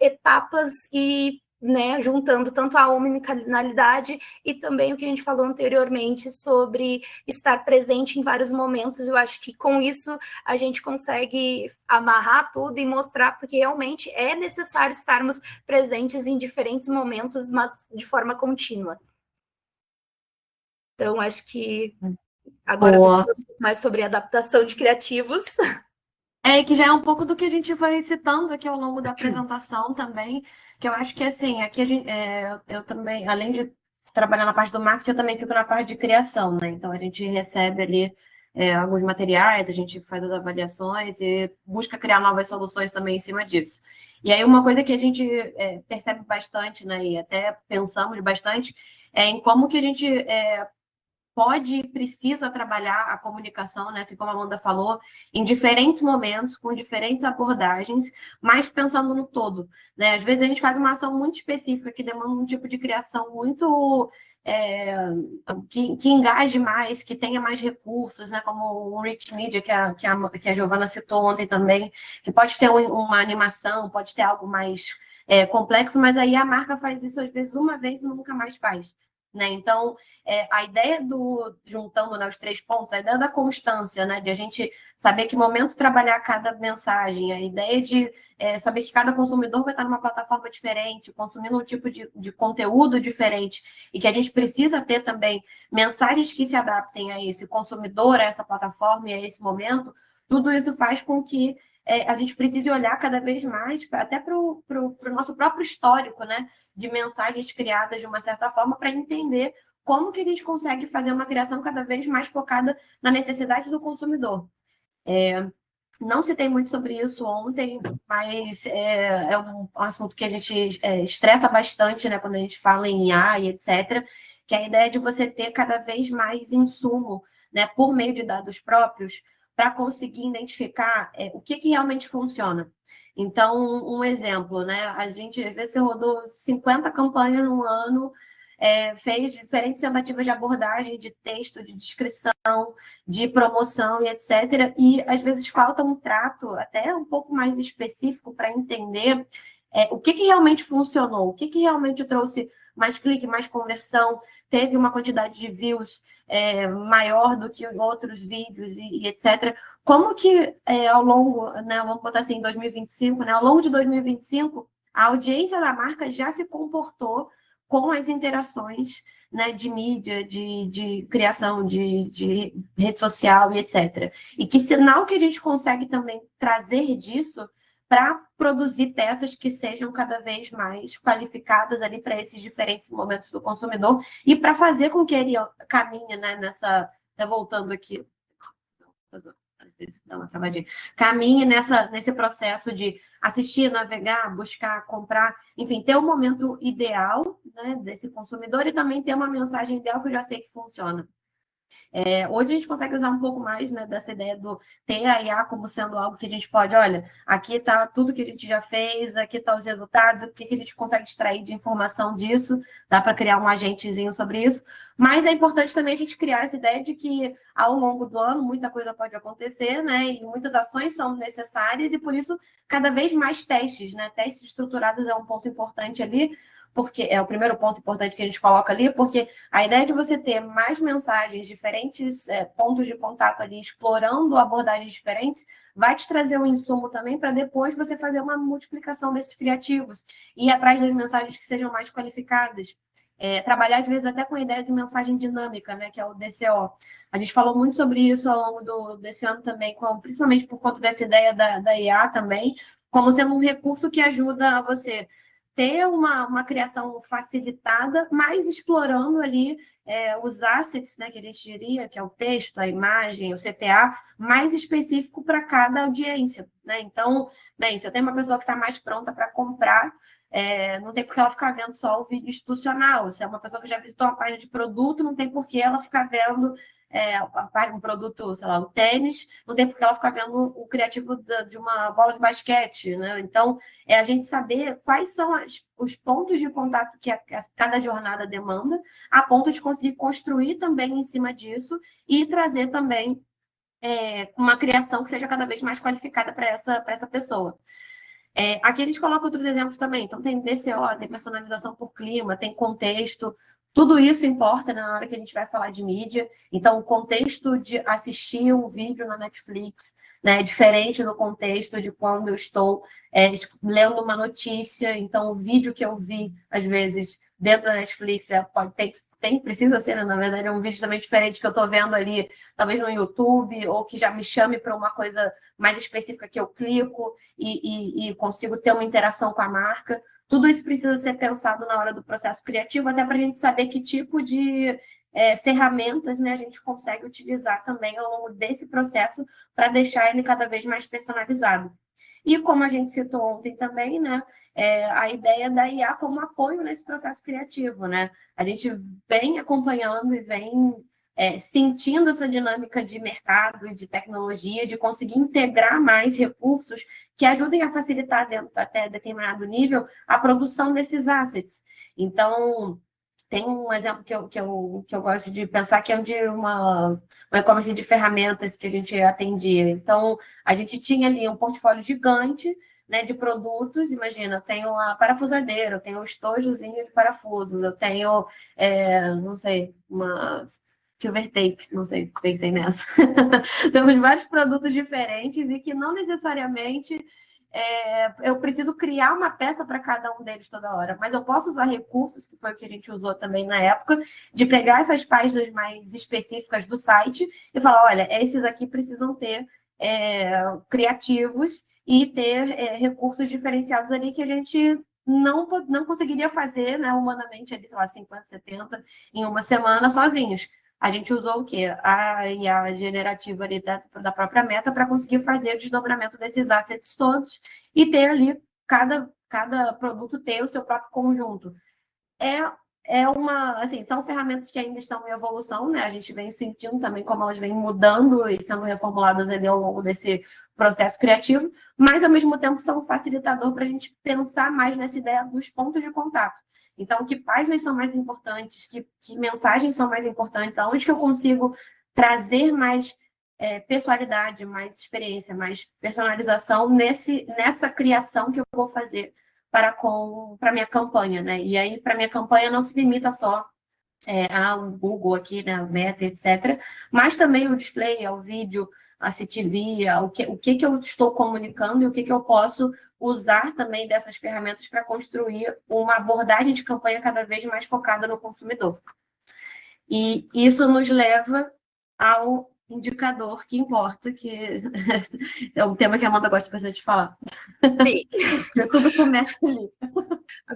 etapas e, né, juntando tanto a omnicanalidade e também o que a gente falou anteriormente sobre estar presente em vários momentos. Eu acho que com isso a gente consegue amarrar tudo e mostrar porque realmente é necessário estarmos presentes em diferentes momentos, mas de forma contínua. Então, acho que agora Boa. mais sobre adaptação de criativos. Que já é um pouco do que a gente foi citando aqui ao longo da apresentação também, que eu acho que, assim, aqui eu também, além de trabalhar na parte do marketing, eu também fico na parte de criação, né? Então, a gente recebe ali alguns materiais, a gente faz as avaliações e busca criar novas soluções também em cima disso. E aí, uma coisa que a gente percebe bastante, né, e até pensamos bastante, é em como que a gente pode e precisa trabalhar a comunicação, né, assim como a Amanda falou, em diferentes momentos, com diferentes abordagens, mas pensando no todo, né? Às vezes a gente faz uma ação muito específica que demanda um tipo de criação muito que engaje mais, que tenha mais recursos, né? Como o Rich Media, que a Giovana citou ontem também, que pode ter uma animação, pode ter algo mais complexo, mas aí a marca faz isso às vezes uma vez e nunca mais faz. Né? Então, a ideia juntando, né, os 3 pontos, a ideia da constância, né, de a gente saber que momento trabalhar cada mensagem, a ideia de saber que cada consumidor vai estar numa plataforma diferente, consumindo um tipo de conteúdo diferente, e que a gente precisa ter também mensagens que se adaptem a esse consumidor, a essa plataforma e a esse momento, tudo isso faz com que a gente precise olhar cada vez mais, até para o nosso próprio histórico, né? De mensagens criadas de uma certa forma para entender como que a gente consegue fazer uma criação cada vez mais focada na necessidade do consumidor. Não citei muito sobre isso ontem, mas é um assunto que a gente estressa bastante, né, quando a gente fala em IA e etc., que é a ideia de você ter cada vez mais insumo, né, por meio de dados próprios, para conseguir identificar o que realmente funciona. Então, um exemplo, né? A gente, às vezes, rodou 50 campanhas no ano, fez diferentes tentativas de abordagem, de texto, de descrição, de promoção e etc. E, às vezes, falta um trato até um pouco mais específico para entender o que realmente funcionou, o que realmente trouxe mais clique, mais conversão, teve uma quantidade de views maior do que outros vídeos e etc. Como que ao longo, né, vamos botar assim, 2025, né, ao longo de 2025, a audiência da marca já se comportou com as interações, né, de mídia, de criação de rede social e etc. E que sinal que a gente consegue também trazer disso para produzir peças que sejam cada vez mais qualificadas ali para esses diferentes momentos do consumidor e para fazer com que ele caminhe, né, nessa... Tá voltando aqui. Às vezes dá uma travadinha. Caminhe nesse processo de assistir, navegar, buscar, comprar, enfim, ter um momento ideal, né, desse consumidor e também ter uma mensagem ideal que eu já sei que funciona. Hoje a gente consegue usar um pouco mais, né, dessa ideia do ter a IA como sendo algo que a gente pode, olha, aqui está tudo que a gente já fez, aqui estão os resultados, o que a gente consegue extrair de informação disso, dá para criar um agentezinho sobre isso, mas é importante também a gente criar essa ideia de que ao longo do ano muita coisa pode acontecer, né, e muitas ações são necessárias e por isso cada vez mais testes, né, testes estruturados é um ponto importante ali, porque é o primeiro ponto importante que a gente coloca ali, porque a ideia de você ter mais mensagens, diferentes pontos de contato ali, explorando abordagens diferentes, vai te trazer um insumo também para depois você fazer uma multiplicação desses criativos e ir atrás das mensagens que sejam mais qualificadas. Trabalhar, às vezes, até com a ideia de mensagem dinâmica, né, que é o DCO. A gente falou muito sobre isso ao longo desse ano também, principalmente por conta dessa ideia da IA também, como sendo um recurso que ajuda a você ter uma criação facilitada, mas explorando ali os assets, né, que a gente diria, que é o texto, a imagem, o CTA, mais específico para cada audiência. Né? Então, bem, se eu tenho uma pessoa que está mais pronta para comprar, não tem por que ela ficar vendo só o vídeo institucional. Se é uma pessoa que já visitou uma página de produto, não tem por que ela ficar vendo um produto, sei lá, um tênis, não tem por que ela ficar vendo o criativo de uma bola de basquete, né? Então, a gente saber quais são os pontos de contato que cada jornada demanda, a ponto de conseguir construir também em cima disso e trazer também uma criação que seja cada vez mais qualificada para essa pessoa. Aqui a gente coloca outros exemplos também. Então, tem DCO, tem personalização por clima, tem contexto. Tudo isso importa, né, na hora que a gente vai falar de mídia. Então, o contexto de assistir um vídeo na Netflix, né, é diferente do contexto de quando eu estou lendo uma notícia. Então, o vídeo que eu vi, às vezes, dentro da Netflix, precisa ser, né? Na verdade, é um vídeo também diferente que eu estou vendo ali, talvez no YouTube, ou que já me chame para uma coisa mais específica que eu clico e consigo ter uma interação com a marca. Tudo isso precisa ser pensado na hora do processo criativo, até para a gente saber que tipo de ferramentas, né, a gente consegue utilizar também ao longo desse processo para deixar ele cada vez mais personalizado. E como a gente citou ontem também, né, a ideia da IA como apoio nesse processo criativo, né? A gente vem acompanhando e vem sentindo essa dinâmica de mercado e de tecnologia, de conseguir integrar mais recursos que ajudem a facilitar, dentro até determinado nível, a produção desses assets. Então, tem um exemplo que eu gosto de pensar, que é um de um e-commerce de ferramentas que a gente atendia. Então, a gente tinha ali um portfólio gigante, né, de produtos. Imagina, eu tenho a parafusadeira, eu tenho o estojozinho de parafusos, eu tenho, não sei, uma silver tape, não sei, pensei nessa. Temos vários produtos diferentes e que não necessariamente eu preciso criar uma peça para cada um deles toda hora, mas eu posso usar recursos, que foi o que a gente usou também na época, de pegar essas páginas mais específicas do site e falar, olha, esses aqui precisam ter criativos e ter recursos diferenciados ali que a gente não conseguiria fazer, né, humanamente, ali, sei lá, 50, 70 em uma semana sozinhos. A gente usou o quê? A IA generativa ali da própria Meta para conseguir fazer o desdobramento desses assets todos e ter ali, cada produto ter o seu próprio conjunto. Assim, são ferramentas que ainda estão em evolução, né? A gente vem sentindo também como elas vêm mudando e sendo reformuladas ali ao longo desse processo criativo, mas, ao mesmo tempo, são um facilitador para a gente pensar mais nessa ideia dos pontos de contato, Então, que páginas são mais importantes, que mensagens são mais importantes, aonde que eu consigo trazer mais pessoalidade, mais experiência, mais personalização nessa criação que eu vou fazer para a minha campanha, né? E aí, para minha campanha, não se limita só ao Google aqui, né, Meta, etc., mas também o display, ao vídeo, a CTV, o que eu estou comunicando e o que eu posso usar também dessas ferramentas para construir uma abordagem de campanha cada vez mais focada no consumidor. E isso nos leva ao indicador que importa, que é um tema que a Amanda gosta bastante de falar. Sim. Tudo começa ali.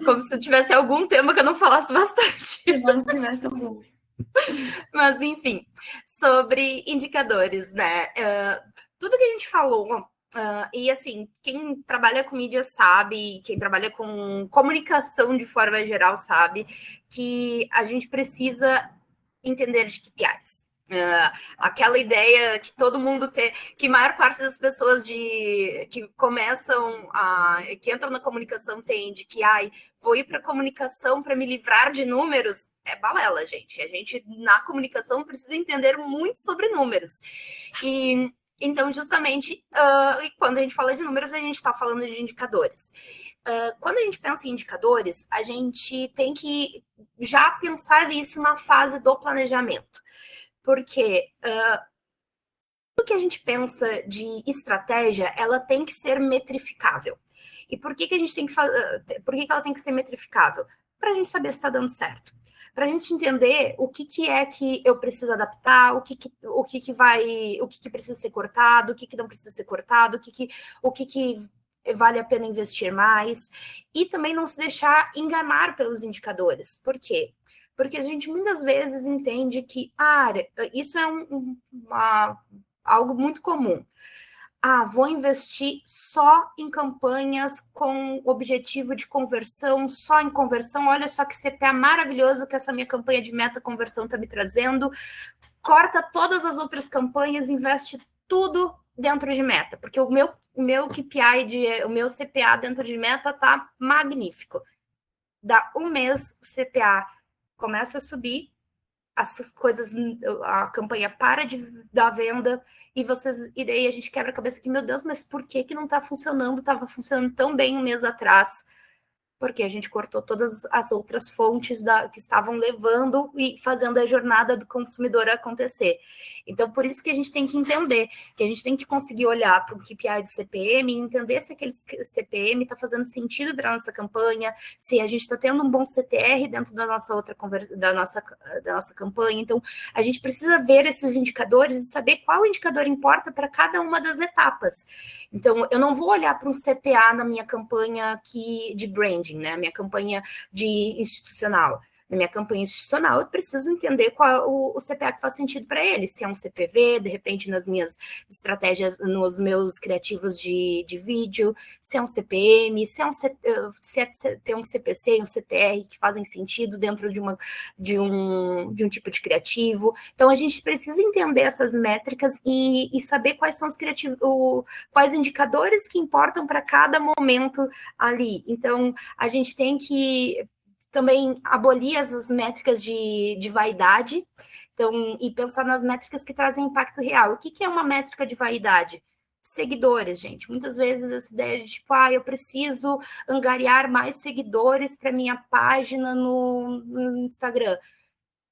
Como se tivesse algum tema que eu não falasse bastante. Não tivesse algum. Mas, enfim, sobre indicadores, né? Tudo que a gente falou, e assim, quem trabalha com mídia sabe, quem trabalha com comunicação de forma geral sabe, que a gente precisa entender de KPIs. Aquela ideia que todo mundo tem, que a maior parte das pessoas que começam que entram na comunicação tem, de que vou ir para a comunicação para me livrar de números, é balela, gente. A gente, na comunicação, precisa entender muito sobre números. E então, justamente, quando a gente fala de números, a gente está falando de indicadores. Quando a gente pensa em indicadores, a gente tem que já pensar isso na fase do planejamento. Porque tudo que a gente pensa de estratégia, ela tem que ser metrificável. E por que a gente tem que fazer? Por que ela tem que ser metrificável? Para a gente saber se está dando certo. Para a gente entender o que é que eu preciso adaptar, o que precisa ser cortado, o que não precisa ser cortado, o que vale a pena investir mais, e também não se deixar enganar pelos indicadores. Por quê? Porque a gente muitas vezes entende que isso é algo muito comum. Vou investir só em campanhas com objetivo de conversão, só em conversão. Olha só que CPA maravilhoso que essa minha campanha de meta conversão está me trazendo. Corta todas as outras campanhas, investe tudo dentro de meta, porque o meu KPI, o meu CPA dentro de meta está magnífico. Dá um mês, o CPA começa a subir, as coisas, a campanha para de dar venda, e daí a gente quebra a cabeça aqui, meu Deus, mas por que não está funcionando? Estava funcionando tão bem um mês atrás. Porque a gente cortou todas as outras fontes que estavam levando e fazendo a jornada do consumidor acontecer. Então, por isso que a gente tem que entender, que a gente tem que conseguir olhar para um KPI de CPM e entender se aquele CPM está fazendo sentido para a nossa campanha, se a gente está tendo um bom CTR dentro da nossa da nossa campanha. Então, a gente precisa ver esses indicadores e saber qual indicador importa para cada uma das etapas. Então, eu não vou olhar para um CPA na minha campanha de branding, né? Minha campanha institucional. Na minha campanha institucional, eu preciso entender qual é o CPA que faz sentido para ele. Se é um CPV, de repente, nas minhas estratégias, nos meus criativos de vídeo, se é um CPM, se tem um CPC e um CTR que fazem sentido dentro de um tipo de criativo. Então, a gente precisa entender essas métricas e saber quais são quais indicadores que importam para cada momento ali. Então, a gente tem que também abolir as métricas de vaidade, então, e pensar nas métricas que trazem impacto real. O que é uma métrica de vaidade? Seguidores, gente. Muitas vezes essa ideia de tipo, eu preciso angariar mais seguidores para minha página no Instagram.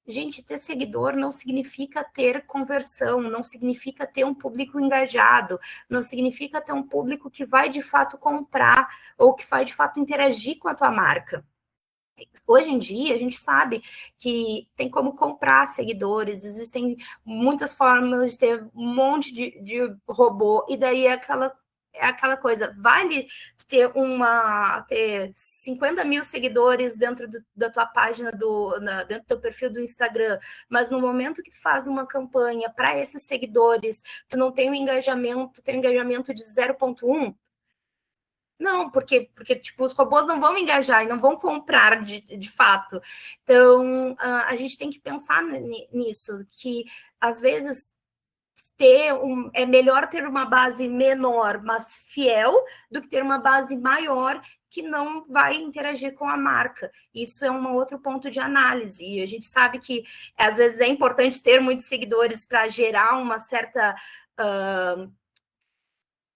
Gente, ter seguidor não significa ter conversão, não significa ter um público engajado, não significa ter um público que vai de fato comprar ou que vai de fato interagir com a tua marca. Hoje em dia, a gente sabe que tem como comprar seguidores, existem muitas formas de ter um monte de robô, e daí é aquela coisa, vale ter 50 mil seguidores dentro da tua página, dentro do teu perfil do Instagram, mas no momento que tu faz uma campanha para esses seguidores, tu não tem um engajamento, tem um engajamento de 0,1? Não, porque tipo, os robôs não vão engajar e não vão comprar de fato. Então, a gente tem que pensar nisso, que às vezes é melhor ter uma base menor, mas fiel, do que ter uma base maior que não vai interagir com a marca. Isso é um outro ponto de análise. E a gente sabe que, às vezes, é importante ter muitos seguidores para gerar uma certa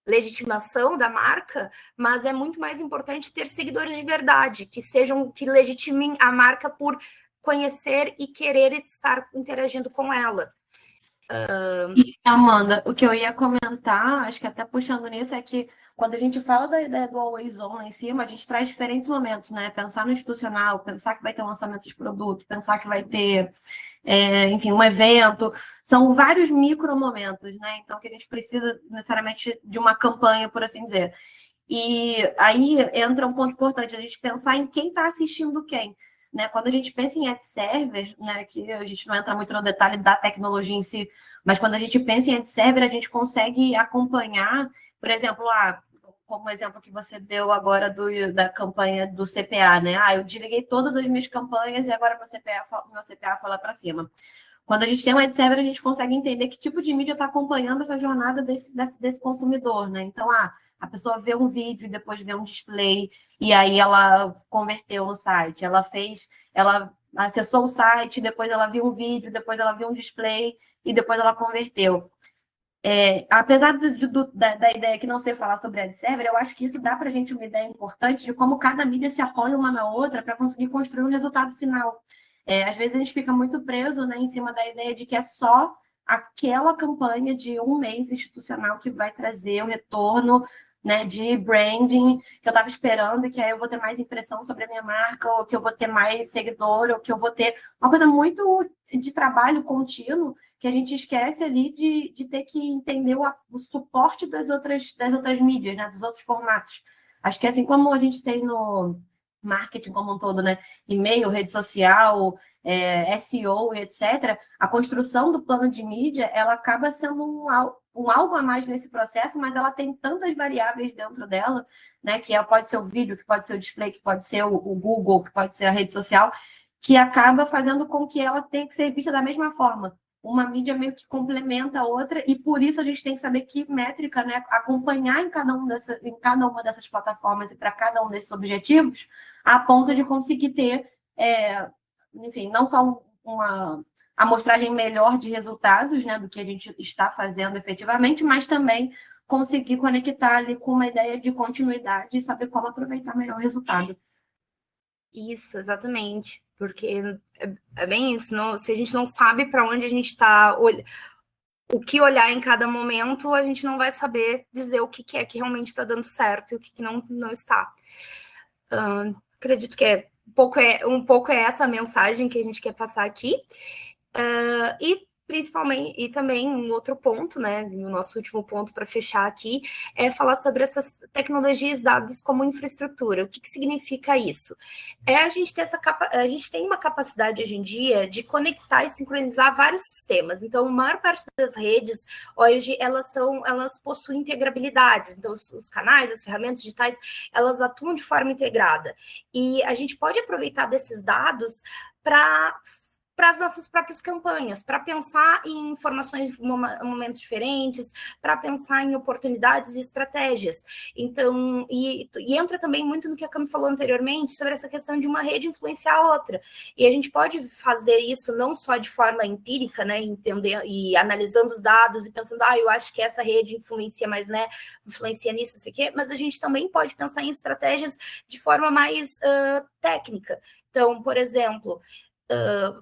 legitimação da marca, mas é muito mais importante ter seguidores de verdade, que legitimem a marca por conhecer e querer estar interagindo com ela. E, Amanda, o que eu ia comentar, acho que até puxando nisso, é que quando a gente fala da ideia do Always On lá em cima, a gente traz diferentes momentos, né? Pensar no institucional, pensar que vai ter um lançamento de produto, pensar que vai ter, enfim, um evento. São vários micro momentos, né? Então, que a gente precisa necessariamente de uma campanha, por assim dizer. E aí entra um ponto importante, a gente pensar em quem está assistindo quem. Né? Quando a gente pensa em ad server, né, que a gente não entra muito no detalhe da tecnologia em si, mas quando a gente pensa em ad server, a gente consegue acompanhar, por exemplo, como o exemplo que você deu agora da campanha do CPA, né? Eu desliguei todas as minhas campanhas e agora meu CPA fala para cima. Quando a gente tem um ad server, a gente consegue entender que tipo de mídia está acompanhando essa jornada desse consumidor, né? Então, a pessoa vê um vídeo e depois vê um display, e aí ela converteu no site. Ela acessou o site, depois ela viu um vídeo, depois ela viu um display, e depois ela converteu. Apesar da ideia que não sei falar sobre ad server, eu acho que isso dá para a gente uma ideia importante de como cada mídia se apoia uma na outra para conseguir construir um resultado final. Às vezes a gente fica muito preso, né, em cima da ideia de que é só aquela campanha de um mês institucional que vai trazer o retorno, né, de branding que eu estava esperando, e que aí eu vou ter mais impressão sobre a minha marca, ou que eu vou ter mais seguidor, ou que eu vou ter uma coisa muito de trabalho contínuo, que a gente esquece ali de ter que entender o suporte das outras mídias, né, dos outros formatos. Acho que assim como a gente tem no marketing como um todo, né, e-mail, rede social, SEO e etc., a construção do plano de mídia, ela acaba sendo um algo a mais nesse processo, mas ela tem tantas variáveis dentro dela, né, que pode ser o vídeo, que pode ser o display, que pode ser o Google, que pode ser a rede social, que acaba fazendo com que ela tenha que ser vista da mesma forma. Uma mídia meio que complementa a outra, e por isso a gente tem que saber que métrica, né, acompanhar em cada uma dessas plataformas e para cada um desses objetivos, a ponto de conseguir ter, enfim, não só uma amostragem melhor de resultados, né, do que a gente está fazendo efetivamente, mas também conseguir conectar ali com uma ideia de continuidade e saber como aproveitar melhor o resultado. Isso, exatamente, porque é bem isso, se a gente não sabe para onde a gente está, o que olhar em cada momento, a gente não vai saber dizer o que é que realmente está dando certo e o que não está. Acredito que um pouco é essa mensagem que a gente quer passar aqui. E principalmente, e também um outro ponto, né, o nosso último ponto para fechar aqui, é falar sobre essas tecnologias dadas como infraestrutura. O que significa isso? A gente tem uma capacidade hoje em dia de conectar e sincronizar vários sistemas. Então, a maior parte das redes hoje elas possuem integrabilidades. Então, os canais, as ferramentas digitais, elas atuam de forma integrada. E a gente pode aproveitar desses dados para as nossas próprias campanhas, para pensar em informações em momentos diferentes, para pensar em oportunidades e estratégias. Então, e entra também muito no que a Cami falou anteriormente, sobre essa questão de uma rede influenciar a outra. E a gente pode fazer isso não só de forma empírica, né, entender e analisando os dados e pensando, eu acho que essa rede influencia mais, né, influencia nisso, não sei o quê, mas a gente também pode pensar em estratégias de forma mais técnica. Então, por exemplo,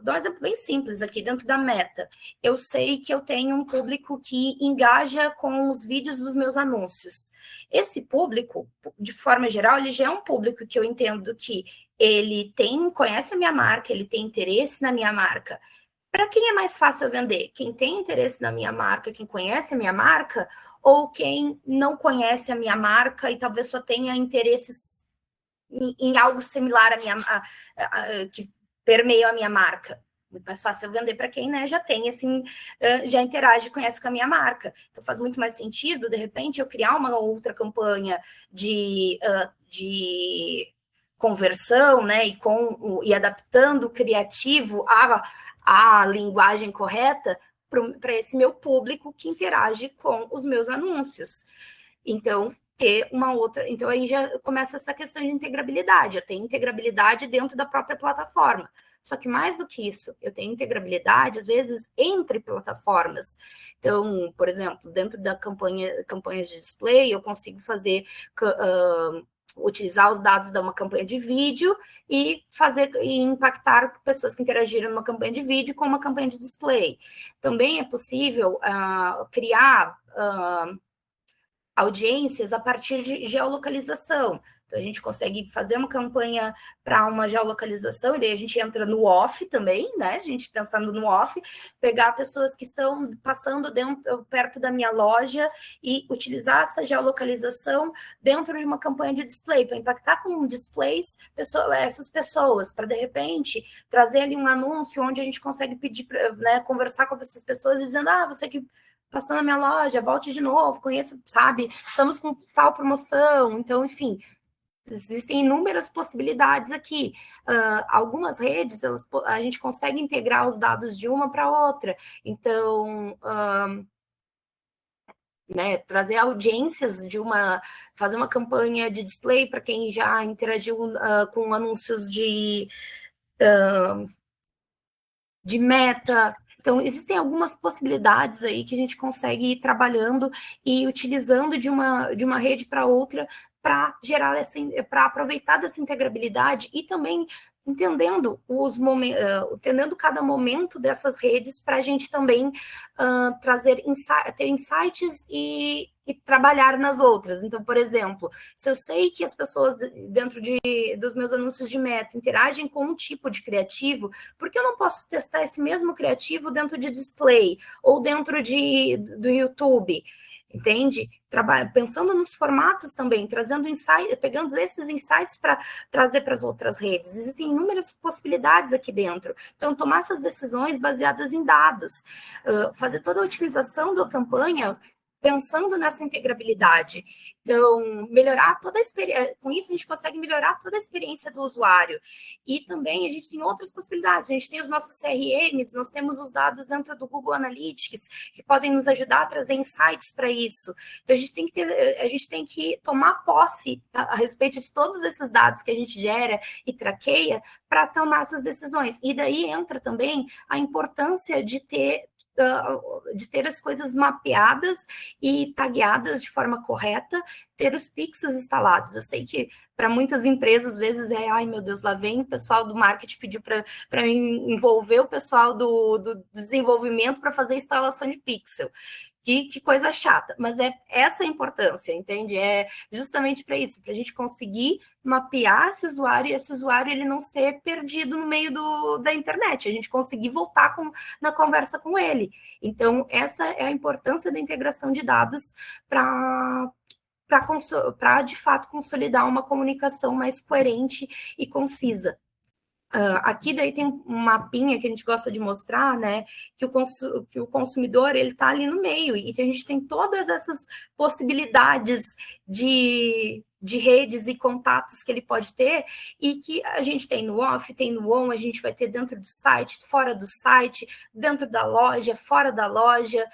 dou um exemplo bem simples aqui, dentro da Meta. Eu sei que eu tenho um público que engaja com os vídeos dos meus anúncios. Esse público, de forma geral, ele já é um público que eu entendo que ele conhece a minha marca, ele tem interesse na minha marca. Para quem é mais fácil eu vender? Quem tem interesse na minha marca, quem conhece a minha marca, ou quem não conhece a minha marca e talvez só tenha interesses em algo similar à minha, que permeia a minha marca? Muito mais fácil eu vender para quem, né, já tem, assim, já interage, conhece com a minha marca. Então, faz muito mais sentido, de repente, eu criar uma outra campanha de conversão, né, e adaptando o criativo à linguagem correta, para esse meu público que interage com os meus anúncios. Então, ter uma outra... Então, aí já começa essa questão de integrabilidade. Eu tenho integrabilidade dentro da própria plataforma. Só que mais do que isso, eu tenho integrabilidade, às vezes, entre plataformas. Então, por exemplo, dentro da campanhas de display, eu consigo fazer... utilizar os dados de uma campanha de vídeo e impactar pessoas que interagiram numa campanha de vídeo com uma campanha de display. Também é possível criar audiências a partir de geolocalização. Então, a gente consegue fazer uma campanha para uma geolocalização, e daí a gente entra no off também, né? A gente pensando no off, pegar pessoas que estão passando perto da minha loja e utilizar essa geolocalização dentro de uma campanha de display, para impactar com displays essas pessoas, para, de repente, trazer ali um anúncio onde a gente consegue pedir, né, conversar com essas pessoas, dizendo, você que passou na minha loja, volte de novo, conheça, sabe? Estamos com tal promoção. Então, enfim, existem inúmeras possibilidades aqui. Algumas redes, a gente consegue integrar os dados de uma para outra. Então, né, trazer audiências fazer uma campanha de display para quem já interagiu com anúncios de meta. Então, existem algumas possibilidades aí que a gente consegue ir trabalhando e utilizando de uma rede para outra para para aproveitar dessa integrabilidade e também entendendo entendendo cada momento dessas redes para a gente também ter insights e trabalhar nas outras. Então, por exemplo, se eu sei que as pessoas dentro dos meus anúncios de meta interagem com um tipo de criativo, por que eu não posso testar esse mesmo criativo dentro de display ou dentro do YouTube? Entende? Pensando nos formatos também, trazendo pegando esses insights para trazer para as outras redes. Existem inúmeras possibilidades aqui dentro. Então, tomar essas decisões baseadas em dados, fazer toda a otimização da campanha pensando nessa integrabilidade. Então, melhorar toda a experiência, com isso a gente consegue melhorar toda a experiência do usuário. E também a gente tem outras possibilidades, a gente tem os nossos CRMs, nós temos os dados dentro do Google Analytics, que podem nos ajudar a trazer insights para isso. Então, a gente tem que tomar posse a respeito de todos esses dados que a gente gera e traqueia para tomar essas decisões. E daí entra também a importância de ter as coisas mapeadas e tagueadas de forma correta, ter os pixels instalados. Eu sei que para muitas empresas, às vezes, ai meu Deus, lá vem o pessoal do marketing pediu para envolver o pessoal do desenvolvimento para fazer a instalação de pixel. Que coisa chata, mas é essa a importância, entende? É justamente para isso, para a gente conseguir mapear esse usuário, e esse usuário ele não ser perdido no meio da internet, a gente conseguir voltar na conversa com ele. Então, essa é a importância da integração de dados para, de fato, consolidar uma comunicação mais coerente e concisa. Aqui daí tem um mapinha que a gente gosta de mostrar, né, que o consumidor ele está ali no meio, e a gente tem todas essas possibilidades de redes e contatos que ele pode ter, e que a gente tem no off, tem no on, a gente vai ter dentro do site, fora do site, dentro da loja, fora da loja,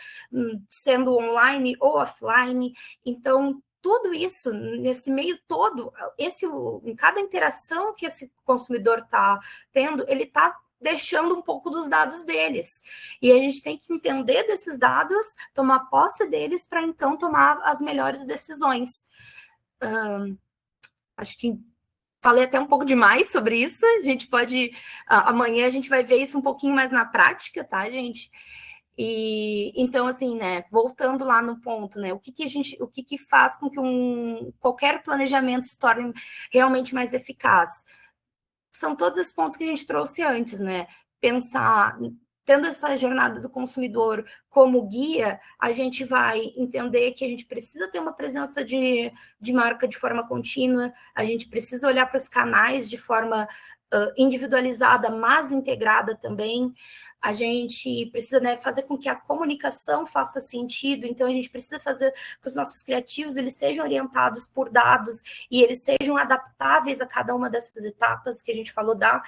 sendo online ou offline. Então, tudo isso, nesse meio todo, em cada interação que esse consumidor está tendo, ele está deixando um pouco dos dados deles. E a gente tem que entender desses dados, tomar posse deles, para então tomar as melhores decisões. Acho que falei até um pouco demais sobre isso. A gente pode... amanhã a gente vai ver isso um pouquinho mais na prática, tá, gente? E então, assim, né, voltando lá no ponto, né, o que faz com que qualquer planejamento se torne realmente mais eficaz? São todos esses pontos que a gente trouxe antes, né? Pensar, tendo essa jornada do consumidor como guia, a gente vai entender que a gente precisa ter uma presença de marca de forma contínua, a gente precisa olhar para os canais de forma individualizada, mas integrada também. a gente precisa, né, fazer com que a comunicação faça sentido, então a gente precisa fazer que os nossos criativos eles sejam orientados por dados e eles sejam adaptáveis a cada uma dessas etapas que a gente falou da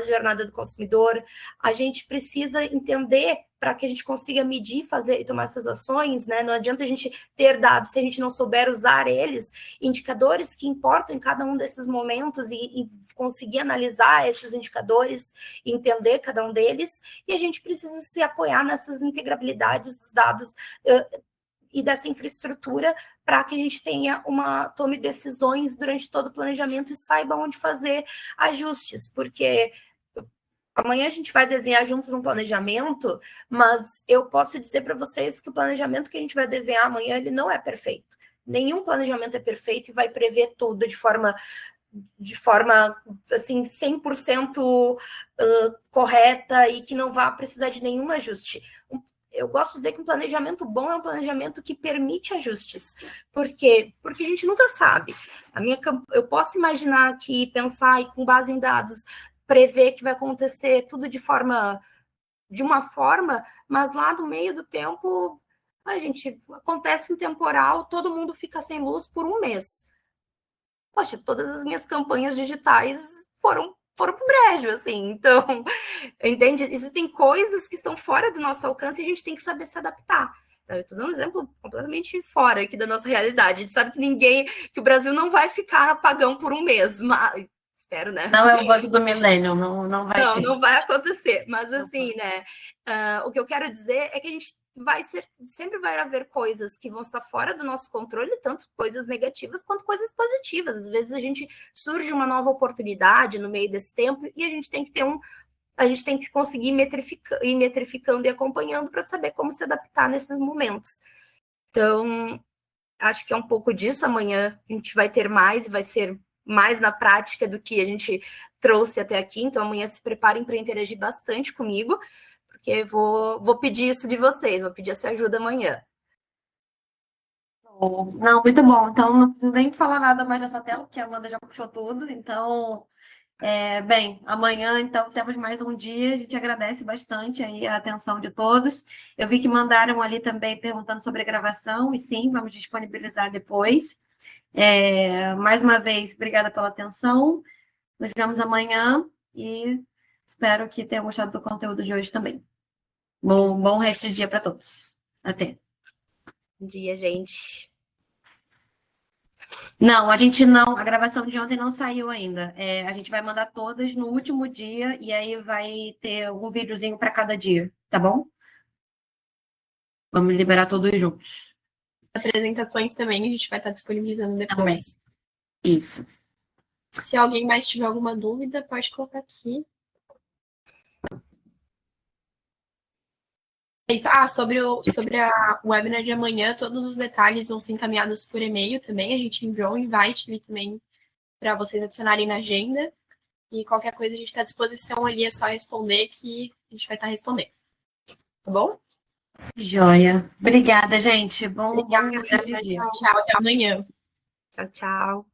jornada do consumidor. A gente precisa entender para que a gente consiga medir, fazer e tomar essas ações, né? Não adianta a gente ter dados se a gente não souber usar eles, indicadores que importam em cada um desses momentos e conseguir analisar esses indicadores, entender cada um deles, e a gente precisa se apoiar nessas integrabilidades dos dados e dessa infraestrutura para que a gente tenha tome decisões durante todo o planejamento e saiba onde fazer ajustes, porque amanhã a gente vai desenhar juntos um planejamento, mas eu posso dizer para vocês que o planejamento que a gente vai desenhar amanhã, ele não é perfeito. Nenhum planejamento é perfeito e vai prever tudo de forma assim, 100% correta e que não vai precisar de nenhum ajuste. Eu gosto de dizer que um planejamento bom é um planejamento que permite ajustes. Por quê? Porque a gente nunca sabe. Eu posso imaginar aqui, pensar e com base em dados, prever que vai acontecer tudo de uma forma, mas lá no meio do tempo, acontece um temporal, todo mundo fica sem luz por um mês. Poxa, todas as minhas campanhas digitais foram pro brejo, assim. Então, entende? Existem coisas que estão fora do nosso alcance e a gente tem que saber se adaptar. Eu estou dando um exemplo completamente fora aqui da nossa realidade. A gente sabe que o Brasil não vai ficar apagão por um mês, mas espero, né? Não é o bug do milênio, não vai ter. Não vai acontecer. Mas assim, né? O que eu quero dizer é que a gente sempre vai haver coisas que vão estar fora do nosso controle, tanto coisas negativas quanto coisas positivas. Às vezes surge uma nova oportunidade no meio desse tempo e a gente tem que conseguir ir metrificando e acompanhando para saber como se adaptar nesses momentos. Então, acho que é um pouco disso. Amanhã a gente vai ter mais, vai ser mais na prática do que a gente trouxe até aqui. Então, amanhã se preparem para interagir bastante comigo, porque vou pedir isso de vocês, vou pedir essa ajuda amanhã. Não, muito bom. Então, não preciso nem falar nada mais dessa tela, porque a Amanda já puxou tudo. Então, bem, amanhã, então, temos mais um dia. A gente agradece bastante aí a atenção de todos. Eu vi que mandaram ali também perguntando sobre a gravação, e sim, vamos disponibilizar depois. Mais uma vez, obrigada pela atenção. Nos vemos amanhã e espero que tenham gostado do conteúdo de hoje também. Bom resto de dia para todos. Até. Bom dia, gente. Não, a gravação de ontem não saiu ainda. A gente vai mandar todas no último dia e aí vai ter um videozinho para cada dia, tá bom? Vamos liberar todos juntos. Apresentações também a gente vai estar disponibilizando depois. Também. Isso. Se alguém mais tiver alguma dúvida, pode colocar aqui. É isso. Sobre a webinar de amanhã, todos os detalhes vão ser encaminhados por e-mail também. A gente enviou um invite ali também para vocês adicionarem na agenda. E qualquer coisa a gente está à disposição ali, é só responder que a gente vai estar respondendo. Tá bom? Joia. Obrigada, gente. Bom Obrigada. dia. Tchau, até amanhã. Tchau, tchau.